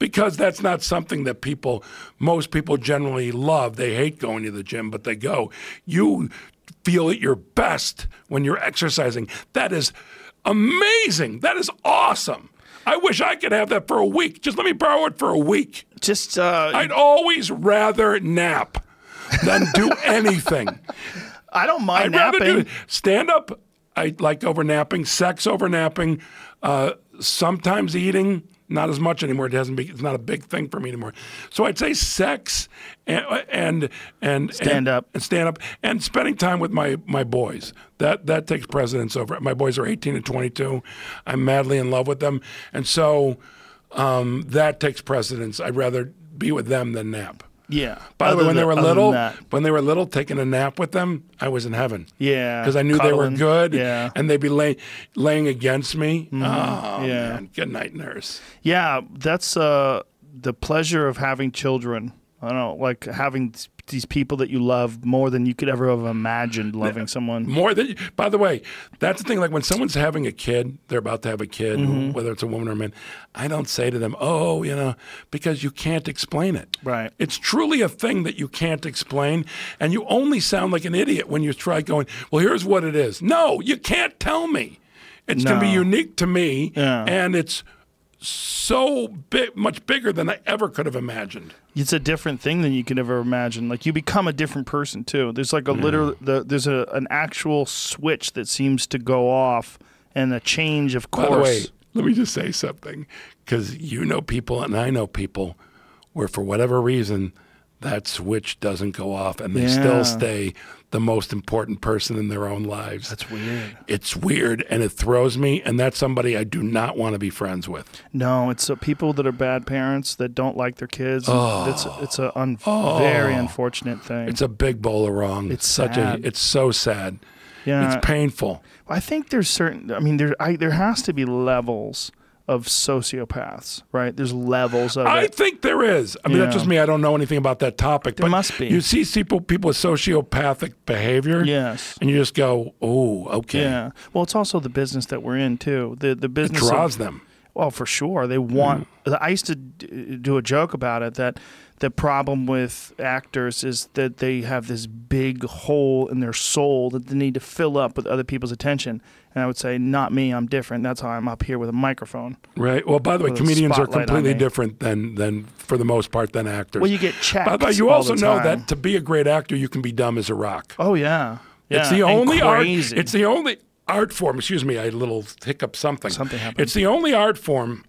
Because that's not something that most people generally love. They hate going to the gym, but they go. You feel at your best when you're exercising. That is amazing. That is awesome. I wish I could have that for a week. Just let me borrow it for a week. Just I'd always rather nap than do anything. I don't mind I'd rather napping. do stand up. I like over napping, sex over napping, sometimes eating. Not as much anymore. It's not a big thing for me anymore. So I'd say sex and Stand up and spending time with my boys. That takes precedence over it. My boys are 18 and 22. I'm madly in love with them, and so that takes precedence. I'd rather be with them than nap. Yeah. By the way, when they were that. little, taking a nap with them, I was in heaven. Yeah. Because I knew they were Cuddling. good. Yeah. And they'd be laying against me. Oh, Yeah. man. Good night, nurse. Yeah, that's the pleasure of having children. I don't know, like having these people that you love more than you could ever have imagined loving someone. More than, by the way, that's the thing. Like when someone's having a kid, they're about to have a kid, whether it's a woman or a man, I don't say to them, oh, because you can't explain it. Right. It's truly a thing that you can't explain. And you only sound like an idiot when you try going, well, here's what it is. No, you can't tell me. It's going to be unique to me. Yeah. And it's so much bigger than I ever could have imagined. It's a different thing than you could ever imagine. Like you become a different person too. There's like there's an actual switch that seems to go off and a change of course. By the way, let me just say something, because you know people and I know people where for whatever reason that switch doesn't go off and they still stay the most important person in their own lives. That's weird. It's weird and it throws me, and that's somebody I do not want to be friends with. No, it's people that are bad parents that don't like their kids. It's a very unfortunate thing. It's a big bowl of wrong. It's such sad. it's so sad. Yeah. It's painful. I think there's there has to be levels of sociopaths, right? There's levels of I it. think there is. I mean, that's just me. I don't know anything about that topic. There but must be. You see people with sociopathic behavior. Yes. And you just go, oh, okay. Yeah. Well, it's also the business that we're in too. The It business draws them. Well, for sure. They want. I used to do a joke about it that the problem with actors is that they have this big hole in their soul that they need to fill up with other people's attention. And I would say, not me. I'm different. That's how I'm up here with a microphone. Right. Well, by the way, With a comedians are spotlight on completely me. different than for the most part than actors. Well, you get checked. By the way, you all also the know time. that to be a great actor, you can be dumb as a rock. Oh yeah. Yeah. It's the and only art. crazy. It's the only art form. Excuse me, I had a little hiccup. Something Something happened. It's the only art form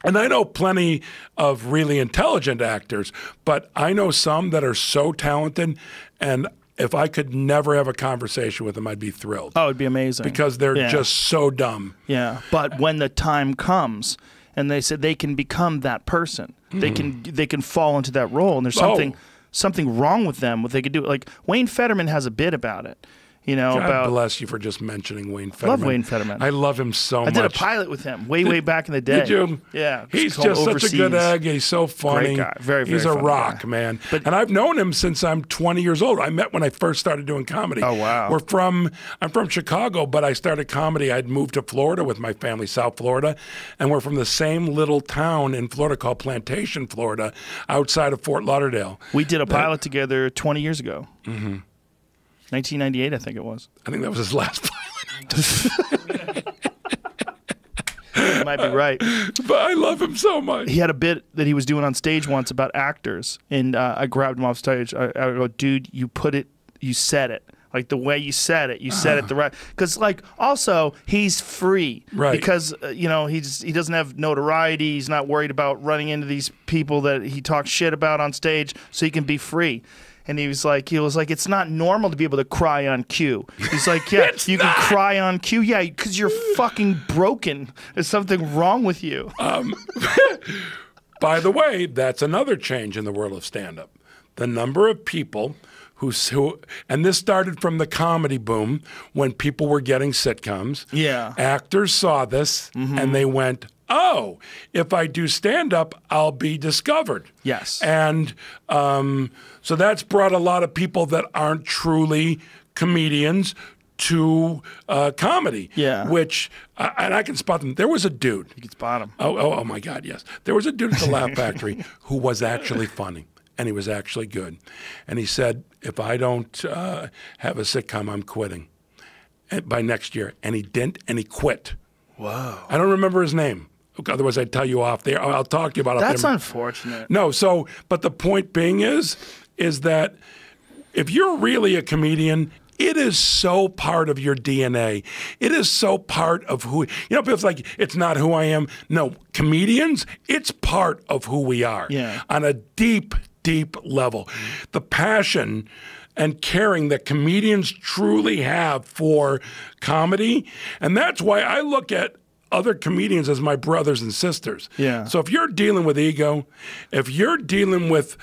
And I know plenty of really intelligent actors, but I know some that are so talented, and if I could never have a conversation with them, I'd be thrilled. Oh, it'd be amazing. Because they're just so dumb. Yeah, but when the time comes, and they said they can become that person, they can fall into that role, and there's something wrong with them. What they could do, like Wayne Fetterman has a bit about it. You know, God bless you for just mentioning Wayne Fetterman. Love Wayne Fetterman. I love him so much. I did a pilot with him way back in the day. Did you? Yeah. He's just such a good egg. He's so funny. Great guy. Very He's a funny rock, guy. man. And I've known him since I'm 20 years old. I met when I first started doing comedy. Oh, wow. I'm from Chicago, but I started comedy. I'd moved to Florida with my family, South Florida, and we're from the same little town in Florida called Plantation, Florida, outside of Fort Lauderdale. We did a pilot together 20 years ago. 1998, I think it was. I think that was his last pilot. You might be right. But I love him so much. He had a bit that he was doing on stage once about actors, and I grabbed him off stage. I go, dude, you said it. Like the way you said it the right. Because like also he's free, right? Because you know he doesn't have notoriety. He's not worried about running into these people that he talks shit about on stage, so he can be free. And he was like, it's not normal to be able to cry on cue. He's like, yeah, you can cry on cue, yeah, because you're fucking broken. There's something wrong with you. By the way, that's another change in the world of stand-up. The number of people who and this started from the comedy boom when people were getting sitcoms. Yeah. Actors saw this and they went, oh, if I do stand-up, I'll be discovered. Yes. And so that's brought a lot of people that aren't truly comedians to comedy. Yeah. Which, and I can spot them. There was a dude. You can spot him. Oh my God, yes. There was a dude at the Laugh Factory who was actually funny. And he was actually good. And he said, if I don't have a sitcom, I'm quitting by next year. And he didn't, and he quit. Whoa. I don't remember his name. Otherwise, I'd tell you off there. I'll talk to you about it. That's unfortunate. No, but the point being is that if you're really a comedian, it is so part of your DNA. It is so part of who, it's like, it's not who I am. No, comedians, it's part of who we are. Yeah. On a deep, deep level. The passion and caring that comedians truly have for comedy. And that's why I look at other comedians as my brothers and sisters. Yeah. So if you're dealing with ego, if you're dealing with,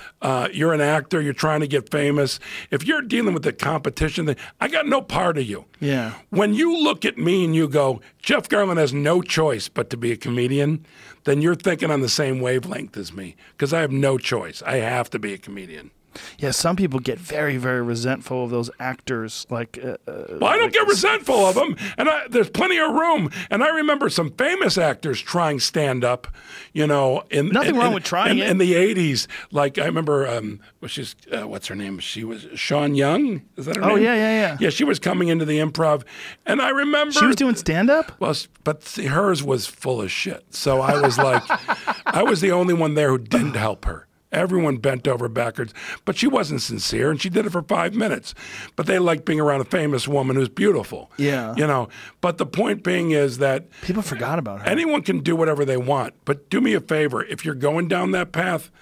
you're an actor, you're trying to get famous, if you're dealing with the competition, I got no part of you. Yeah. When you look at me and you go, Jeff Garlin has no choice but to be a comedian, then you're thinking on the same wavelength as me, because I have no choice. I have to be a comedian. Yeah, some people get very, very resentful of those actors. Like, well, I don't get resentful of them, and there's plenty of room. And I remember some famous actors trying stand-up. Nothing wrong with trying it in the '80s. Like I remember, what's her name? She was Sean Young. Is that her name? Oh yeah. Yeah, she was coming into the Improv, and I remember she was doing stand-up. Well, but see, hers was full of shit. So I was like, I was the only one there who didn't help her. Everyone bent over backwards, but she wasn't sincere, and she did it for 5 minutes. But they like being around a famous woman who's beautiful. Yeah. But the point being is that people forgot about her. Anyone can do whatever they want, but do me a favor. If you're going down that path,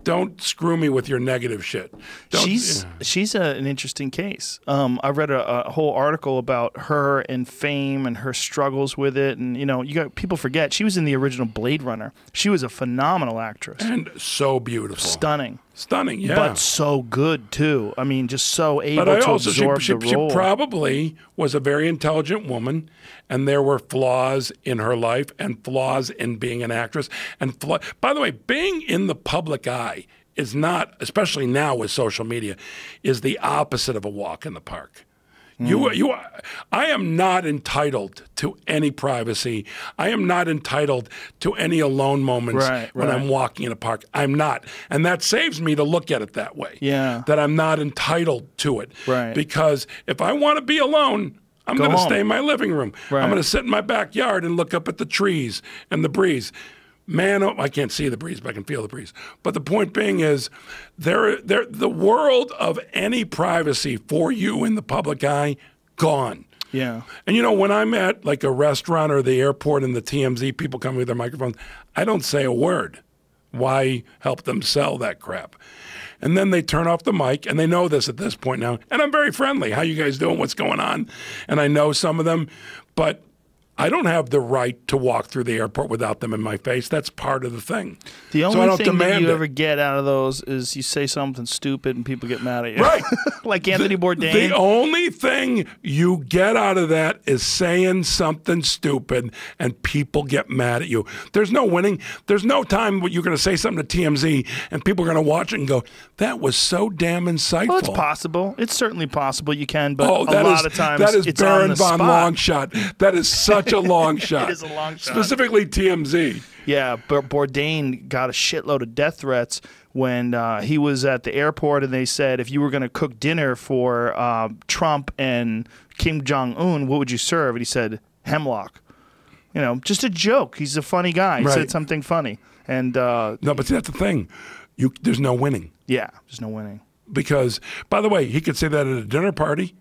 don't screw me with your negative shit. She's an interesting case. I read a whole article about her and fame and her struggles with it, and people forget she was in the original Blade Runner. She was a phenomenal actress and so beautiful, stunning, yeah, but so good too. I mean, just so able to absorb the role. She probably was a very intelligent woman, and there were flaws in her life and flaws in being an actress. And by the way, being in the public eye is not, especially now with social media, is the opposite of a walk in the park. I am not entitled to any privacy. I am not entitled to any alone moments when I'm walking in a park. I'm not. And that saves me to look at it that way. Yeah. That I'm not entitled to it. Right. Because if I want to be alone, I'm going to stay in my living room. Right. I'm going to sit in my backyard and look up at the trees and the breeze. Man, I can't see the breeze, but I can feel the breeze. But the point being is, the world of any privacy for you in the public eye, gone. Yeah. And, you know, when I'm at like a restaurant or the airport and the TMZ people come with their microphones, I don't say a word. Why help them sell that crap? And then they turn off the mic, and they know this at this point now. And I'm very friendly. How you guys doing? What's going on? And I know some of them, but I don't have the right to walk through the airport without them in my face. That's part of the thing. The So I only don't thing that demand you it. ever get out of those is you say something stupid and people get mad at you. Right. Like Anthony Bourdain. The only thing you get out of that is saying something stupid and people get mad at you. There's no winning. There's no time when you're going to say something to TMZ and people are going to watch it and go, that was so damn insightful. Well, it's possible. It's certainly possible you can, but Oh, a lot of times that is it's on Baron the von spot. Longshot. That is such a long shot. It is a long shot. Specifically TMZ. Yeah, but Bourdain got a shitload of death threats when he was at the airport, and they said, if you were going to cook dinner for Trump and Kim Jong-un, what would you serve? And he said, hemlock. You know, just a joke. He's a funny guy. He Right. said something funny. And No, but see, that's the thing. There's no winning. yeah, there's no winning. Because, by the way, he could say that at a dinner party.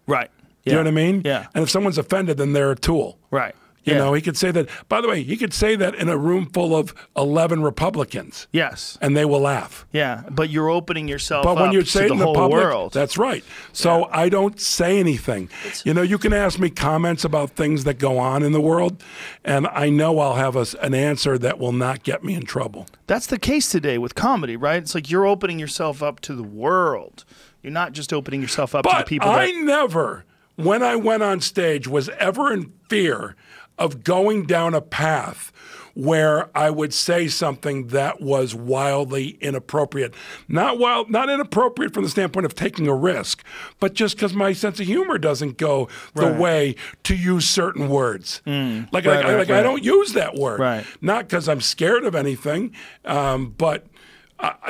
Right. You know what I mean? Yeah. And if someone's offended, then they're a tool. Right. You Yeah. know, he could say that. By the way, he could say that in a room full of 11 Republicans, Yes. and they will laugh. Yeah, but you're opening yourself But up when you say to it the in the whole public, world. that's right. So I don't say anything. You know, you can ask me comments about things that go on in the world, and I know I'll have an answer that will not get me in trouble. That's the case today with comedy, right? It's like you're opening yourself up to the world. You're not just opening yourself up to the But people I that... never, when I went on stage, was ever in fear of going down a path where I would say something that was wildly inappropriate. Not inappropriate from the standpoint of taking a risk, but just because my sense of humor doesn't go the Right. way to use certain words. Like, Right, I right. don't use that word. Right. Not because I'm scared of anything, but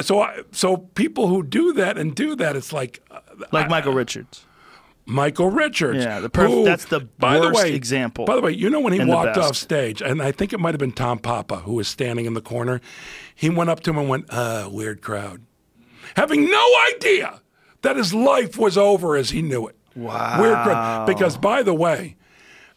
so people who do that, it's like Like Michael Richards. Michael Richards. Yeah, who, that's the by the worst way, example By the way, you know when he and the walked best. off stage, and I think it might have been Tom Papa who was standing in the corner, he went up to him and went, weird crowd. Having no idea that his life was over as he knew it. Wow. Weird crowd. Because, by the way,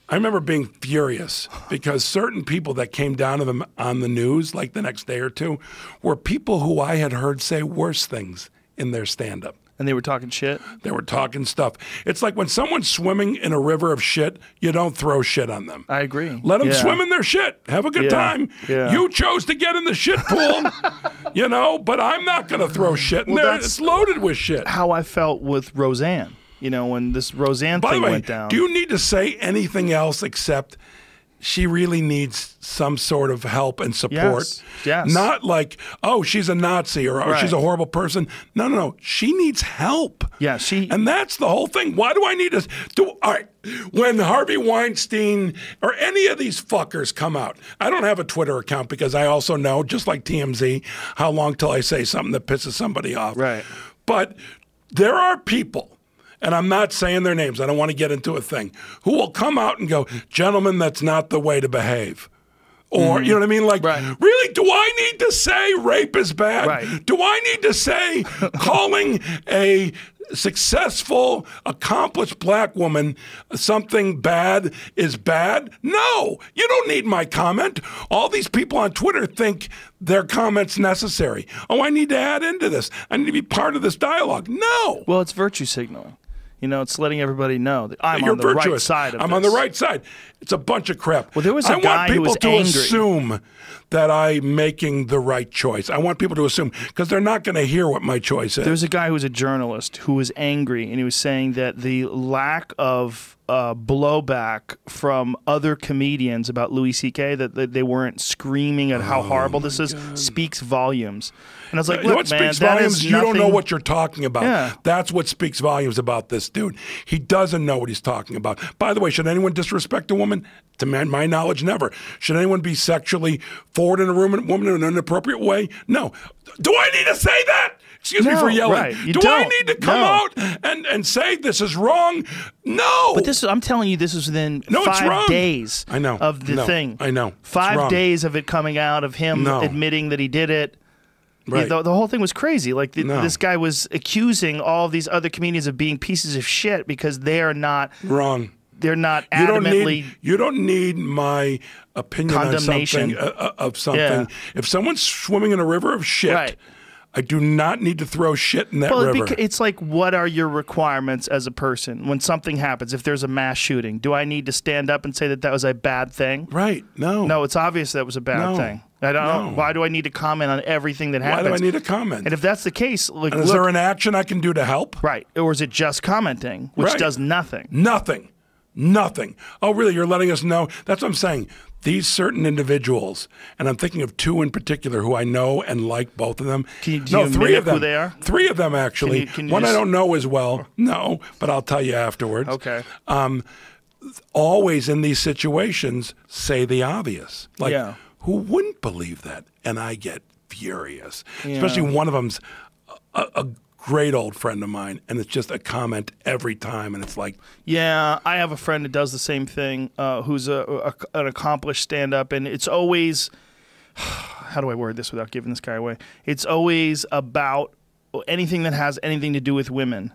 I remember being furious because certain people that came down to him on the news, like the next day or two, were people who I had heard say worse things in their stand-up. And they were talking shit? They were talking stuff. It's like when someone's swimming in a river of shit, you don't throw shit on them. I agree. Let them Yeah. swim in their shit. Have a good Yeah. time. Yeah. You chose to get in the shit pool, you know, but I'm not going to throw shit in Well, there. that's It's loaded with shit. How I felt with Roseanne. You know, when this Roseanne By the thing way, went down. do you need to say anything else except she really needs some sort of help and support? Yes. Not like, oh, she's a Nazi or oh, Right. she's a horrible person. No. She needs help. Yeah, she... And that's the whole thing. Why do I need to do? All right, when Harvey Weinstein or any of these fuckers come out, I don't have a Twitter account because I also know, just like TMZ, how long till I say something that pisses somebody off. Right. But there are people, and I'm not saying their names, I don't want to get into a thing, who will come out and go, gentlemen, that's not the way to behave. Or, you know what I mean? Like, Right. really, do I need to say rape is bad? Right. Do I need to say calling a successful, accomplished black woman something bad is bad? No, you don't need my comment. All these people on Twitter think their comment's necessary. Oh, I need to add into this. I need to be part of this dialogue. No. Well, it's virtue signaling. You know, it's letting everybody know that I'm You're on the right virtuous. side of I'm this. on the right side. It's a bunch of crap. Well, there was a I guy want who people was to angry. assume that I'm making the right choice. I want people to assume, because they're not going to hear what my choice is. There was a guy who was a journalist who was angry, and he was saying that the lack of blowback from other comedians about Louis C.K., that they weren't screaming at how horrible this is, speaks volumes. And I was like, You know look, what man, speaks that volumes? is You don't know nothing- what you're talking about. Yeah. That's what speaks volumes about this dude. He doesn't know what he's talking about. By the way, should anyone disrespect a woman? To my knowledge, never. Should anyone be sexually forward in a woman in an inappropriate way? No. Do I need to say that? Excuse me No, for yelling. right. You Do I don't. need to come No. out and say this is wrong? No. But this, I'm telling you, this was within No, it's 5 wrong. days I know. of the No, thing. I know. It's 5 wrong. days of it coming out, of him No. admitting that he did it. Right. The whole thing was crazy. Like, No. this guy was accusing all of these other comedians of being pieces of shit because they are not Wrong. they're not You don't adamantly. need, you don't need my opinion on Condemnation. something. Of something. Yeah. If someone's swimming in a river of shit, Right. I do not need to throw shit in that Well, river. it's like, what are your requirements as a person when something happens? If there's a mass shooting, do I need to stand up and say that that was a bad thing? Right? No. No, it's obvious that was a bad No. thing. I don't know. Why do I need to comment on everything that Why happens? do I need to comment? And if that's the case, like, And is look, there an action I can do to help? right, or is it just commenting, which Right. does nothing? Nothing. Nothing. Oh, really? You're letting us know? That's what I'm saying. These certain individuals, and I'm thinking of two in particular who I know and like both of them. Do you three mimic of them. who they are? Three of them, actually. Can you One I just- don't know as well. No, but I'll tell you afterwards. Okay. Always in these situations, say the obvious. Like, Yeah. who wouldn't believe that? And I get furious. Especially one of them's a great old friend of mine, and it's just a comment every time, and it's like, Yeah, I have a friend that does the same thing, who's an accomplished stand-up, and it's always, how do I word this without giving this guy away? It's always about anything that has anything to do with women.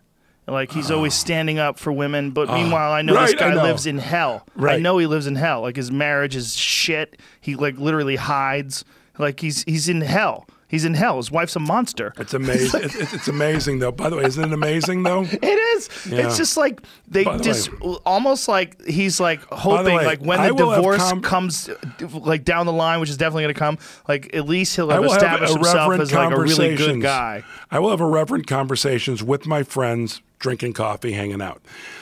Like, he's always standing up for women, but meanwhile, I know this Right, I guy know. lives in hell. I Right. know he lives in hell. Like, his marriage is shit. He, like, literally hides. Like, he's in hell. He's in hell. His wife's a monster. it's amazing. It's amazing, though. By the way, isn't it amazing, though? It is. Yeah. It's just like they By the just almost like he's like hoping way, like when I the will have divorce comes like down the line, which is definitely going to come, like at least he'll I have will have established himself irreverent as like a really good conversations. guy. I will have irreverent conversations with my friends, drinking coffee, hanging out.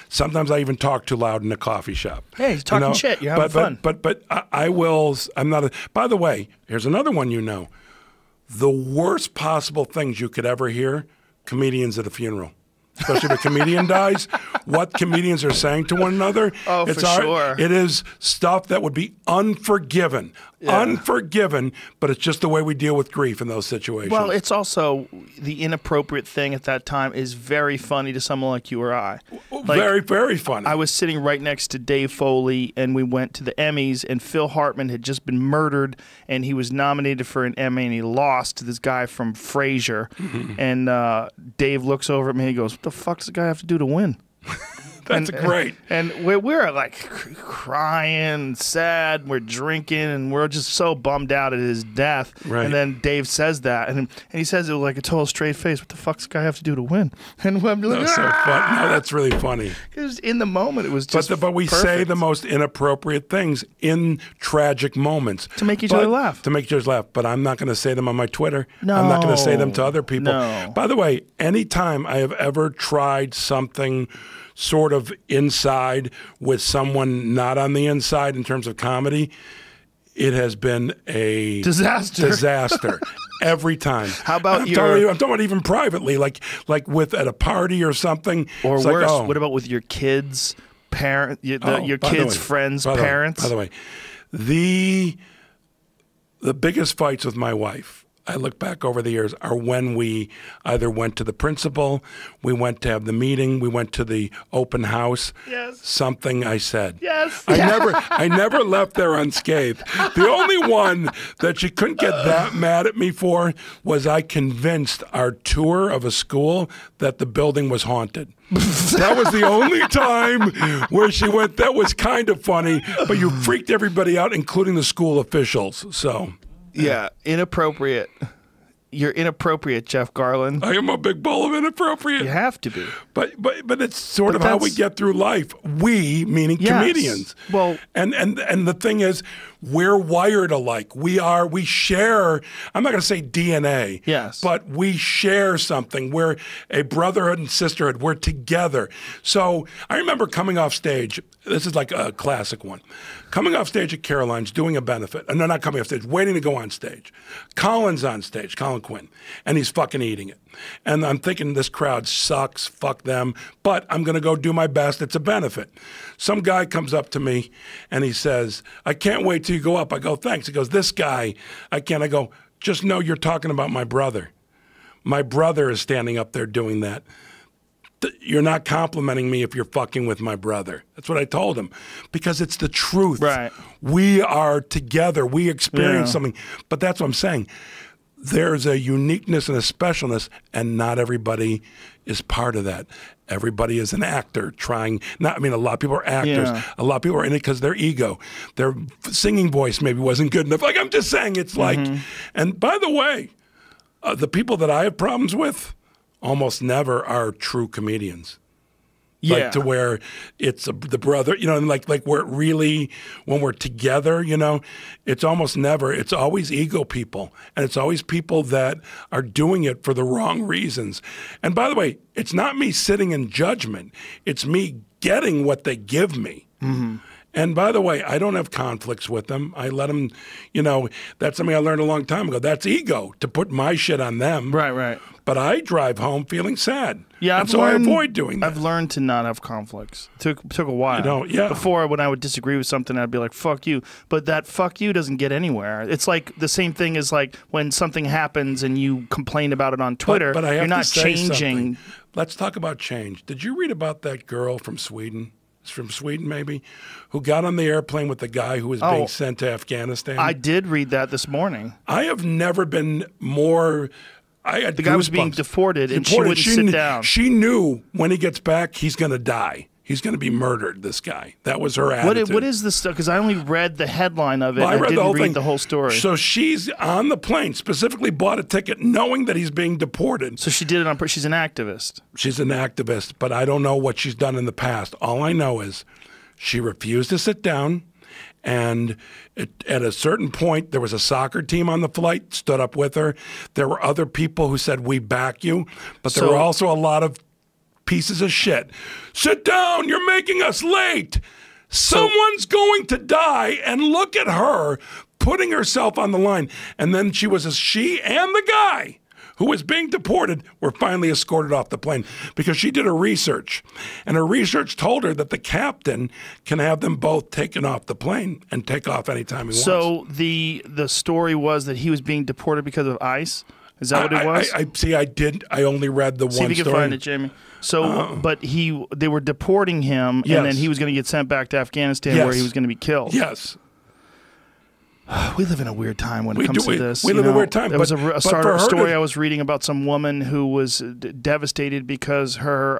Sometimes I even talk too loud in a coffee shop. Hey, he's talking shit. You're having fun. But I will. I'm not. By the way, here's another one. You know, the worst possible things you could ever hear: comedians at a funeral. Especially if a comedian dies, what comedians are saying to one another. Oh, for sure. It is stuff that would be unforgiven. Unforgiven, but it's just the way we deal with grief in those situations. Well, it's also the inappropriate thing at that time is very funny to someone like you or I. Like, very, very funny. I was sitting right next to Dave Foley, and we went to the Emmys, and Phil Hartman had just been murdered, and he was nominated for an Emmy, and he lost to this guy from Frasier. And Dave looks over at me, and he goes, "What the fuck does the guy have to do to win?" That's great. And we're like crying, sad, we're drinking, and we're just so bummed out at his death. Right. And then Dave says that, and he says it with like a total straight face. What the fuck does this guy have to do to win? And I'm like, That's so fun. No, that's really funny. because in the moment it was just But we say perfect. the most inappropriate things in tragic moments To make each other laugh. To make each other laugh. But I'm not going to say them on my Twitter. I'm not going to say them to other people. No. By the way, anytime I have ever tried something sort of inside with someone not on the inside in terms of comedy, it has been a Disaster. every time. How about I'm your- telling you, I'm talking about even privately, like with at a party or something. Or It's worse, like, oh. what about with your kids' parent, your Oh, by the kids' way, friends' by the way, parents? By the way, the biggest fights with my wife, I look back over the years, are when we either went to the principal, we went to have the meeting, we went to the open house. Yes. Something I said. Yes. I never left there unscathed. The only one that she couldn't get that mad at me for was I convinced our tour of a school that the building was haunted. That was the only time where she went, that was kind of funny, but you freaked everybody out, including the school officials. So Yeah, inappropriate. You're inappropriate, Jeff Garlin. I am a big ball of inappropriate. You have to be. But it's sort But of how we that's- get through life. We, meaning Yes. comedians. Well- and the thing is, we're wired alike. We share, I'm not going to say DNA. Yes. But we share something. We're a brotherhood and sisterhood. We're together. So I remember coming off stage. This is like a classic one. Coming off stage at Caroline's, doing a benefit. No, not coming off stage, waiting to go on stage. Colin's on stage, Colin Quinn, and he's fucking eating it. And I'm thinking this crowd sucks, fuck them, but I'm going to go do my best. It's a benefit. Some guy comes up to me and he says, "I can't wait till you go up." I go, "Thanks." He goes, "This guy, I can't." I go, "Just know you're talking about my brother. My brother is standing up there doing that. You're not complimenting me if you're fucking with my brother." That's what I told him, because it's the truth. Right. We are together. We experience Yeah. something. But that's what I'm saying. there's a uniqueness and a specialness, and not everybody is part of that. Everybody is an actor trying. A lot of people are actors. Yeah. A lot of people are in it because their ego, their singing voice maybe wasn't good enough. Like, I'm just saying, it's like. And by the way, the people that I have problems with almost never are true comedians. Yeah. Like, to where it's the brother, and like where it really, when we're together, it's almost never, it's always ego people. And it's always people that are doing it for the wrong reasons. And by the way, it's not me sitting in judgment. It's me getting what they give me. And by the way, I don't have conflicts with them. I let them, that's something I learned a long time ago. That's ego, to put my shit on them. Right. But I drive home feeling sad. Yeah, I avoid doing that. I've learned to not have conflicts. Took a while. Before, when I would disagree with something, I'd be like, fuck you. But that fuck you doesn't get anywhere. It's like the same thing as like when something happens and you complain about it on Twitter, but I have you're not to say changing. something. Let's talk about change. Did you read about that girl from Sweden? It's from Sweden, maybe, who got on the airplane with the guy who was being sent to Afghanistan? I did read that this morning. I have never been more... The guy was being deported, and she wouldn't sit down. She knew when he gets back, he's going to die. He's going to be murdered, this guy. That was her attitude. What is this stuff? Because I only read the headline of it. Well, I didn't read thing. the whole story. So she's on the plane, specifically bought a ticket knowing that he's being deported. So she did it on purpose. She's an activist. She's an activist, but I don't know what she's done in the past. All I know is she refused to sit down. And at a certain point, there was a soccer team on the flight, stood up with her. There were other people who said, we back you. But there were also a lot of pieces of shit. Sit down, you're making us late. Someone's going to die, and look at her putting herself on the line. And then she and the guy who was being deported were finally escorted off the plane because she did her research. And her research told her that the captain can have them both taken off the plane and take off anytime he wants. So the story was that he was being deported because of ICE? Is that what it was? I only read the one story. See if you can find it, Jamie. So, but they were deporting him, and then he was going to get sent back to Afghanistan where he was going to be killed. Yes. We live in a weird time when it comes to this. We live in a weird time. There was a story I was reading about some woman who was devastated because her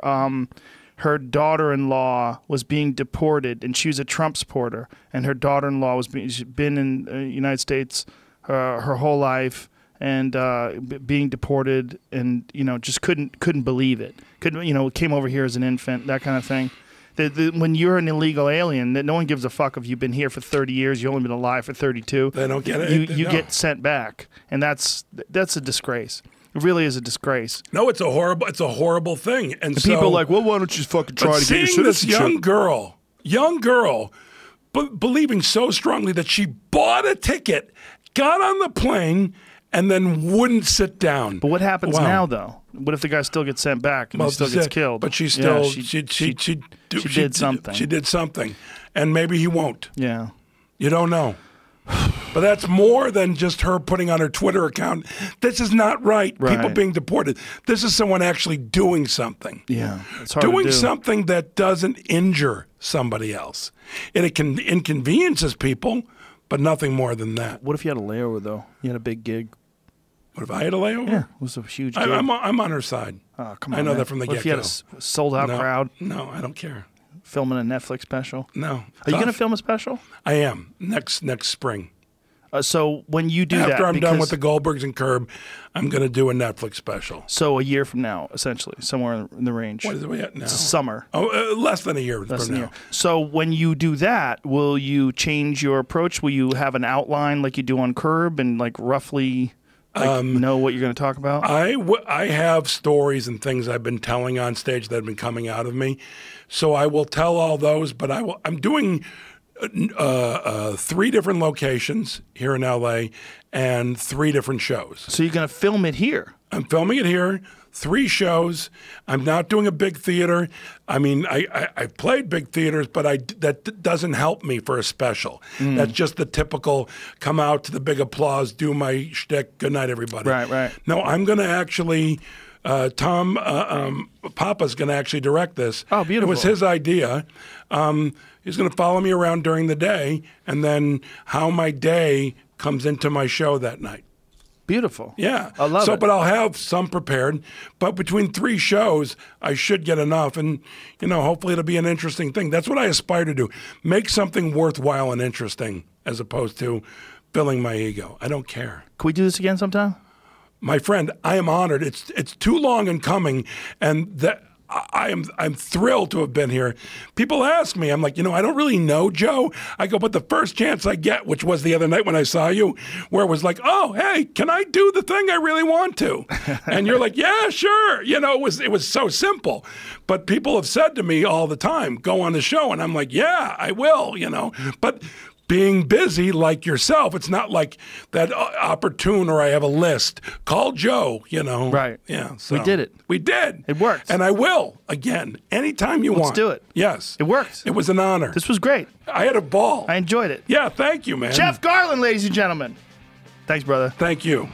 daughter-in-law was being deported, and she was a Trump supporter. And her daughter-in-law was she'd been in the United States her whole life, and being deported, and just couldn't believe it. Came over here as an infant, that kind of thing. When you're an illegal alien, no one gives a fuck if you've been here for 30 years, you've only been alive for 32. They don't get it. You get sent back, and that's a disgrace. It really is a disgrace. No, it's a horrible thing. And so, people are like, well, why don't you just fucking try to get your citizenship? This young girl, believing so strongly that she bought a ticket, got on the plane, and then wouldn't sit down. But what happens now, though? What if the guy still gets sent back and he still gets killed? But she still she did something. She did something, and maybe he won't. Yeah, you don't know. But that's more than just her putting on her Twitter account, this is not right. People being deported. This is someone actually doing something. Yeah, it's hard doing to do. something that doesn't injure somebody else. And it can inconveniences people, but nothing more than that. What if you had a layover, though? You had a big gig. What if I had a layover? Yeah, it was a huge gig. I'm on her side. Oh, come on, I know man. that from the get-go. What if you had a sold-out crowd? No, I don't care. Filming a Netflix special? No. Are you going to film a special? I am, next spring. So when you do After I'm done with the Goldbergs and Curb, I'm going to do a Netflix special. So a year from now, essentially, somewhere in the range. What is it at now? It's summer. Oh, less than a year from now. So when you do that, will you change your approach? Will you have an outline like you do on Curb and like roughly know what you're going to talk about? I have stories and things I've been telling on stage that have been coming out of me. So I will tell all those, but I'm doing 3 different locations here in LA and 3 different shows. So you're going to film it here? I'm filming it here, 3 shows. I'm not doing a big theater. I mean, I've played big theaters, but that doesn't help me for a special. That's just the typical come out to the big applause, do my shtick, good night, everybody. Right. No, I'm going to actually... Tom Papa's going to actually direct this. Oh, beautiful. It was his idea. He's going to follow me around during the day, and then how my day comes into my show that night. Beautiful. Yeah. I love it. But I'll have some prepared. But between 3 shows, I should get enough. And, hopefully it'll be an interesting thing. That's what I aspire to do. Make something worthwhile and interesting as opposed to filling my ego. I don't care. Can we do this again sometime? My friend, I am honored. It's too long in coming. And I'm thrilled to have been here. People ask me, I'm like, I don't really know Joe. I go, but the first chance I get, which was the other night when I saw you, where it was like, oh, hey, can I do the thing I really want to? And you're like, yeah, sure. It was so simple. But people have said to me all the time, go on the show. And I'm like, yeah, I will, But being busy like yourself, it's not like that opportune or I have a list. Call Joe, Right. Yeah. So We did it. We did. It worked. And I will, again, anytime you want. Let's do it. Yes. It worked. It was an honor. This was great. I had a ball. I enjoyed it. Yeah, thank you, man. Jeff Garlin, ladies and gentlemen. Thanks, brother. Thank you.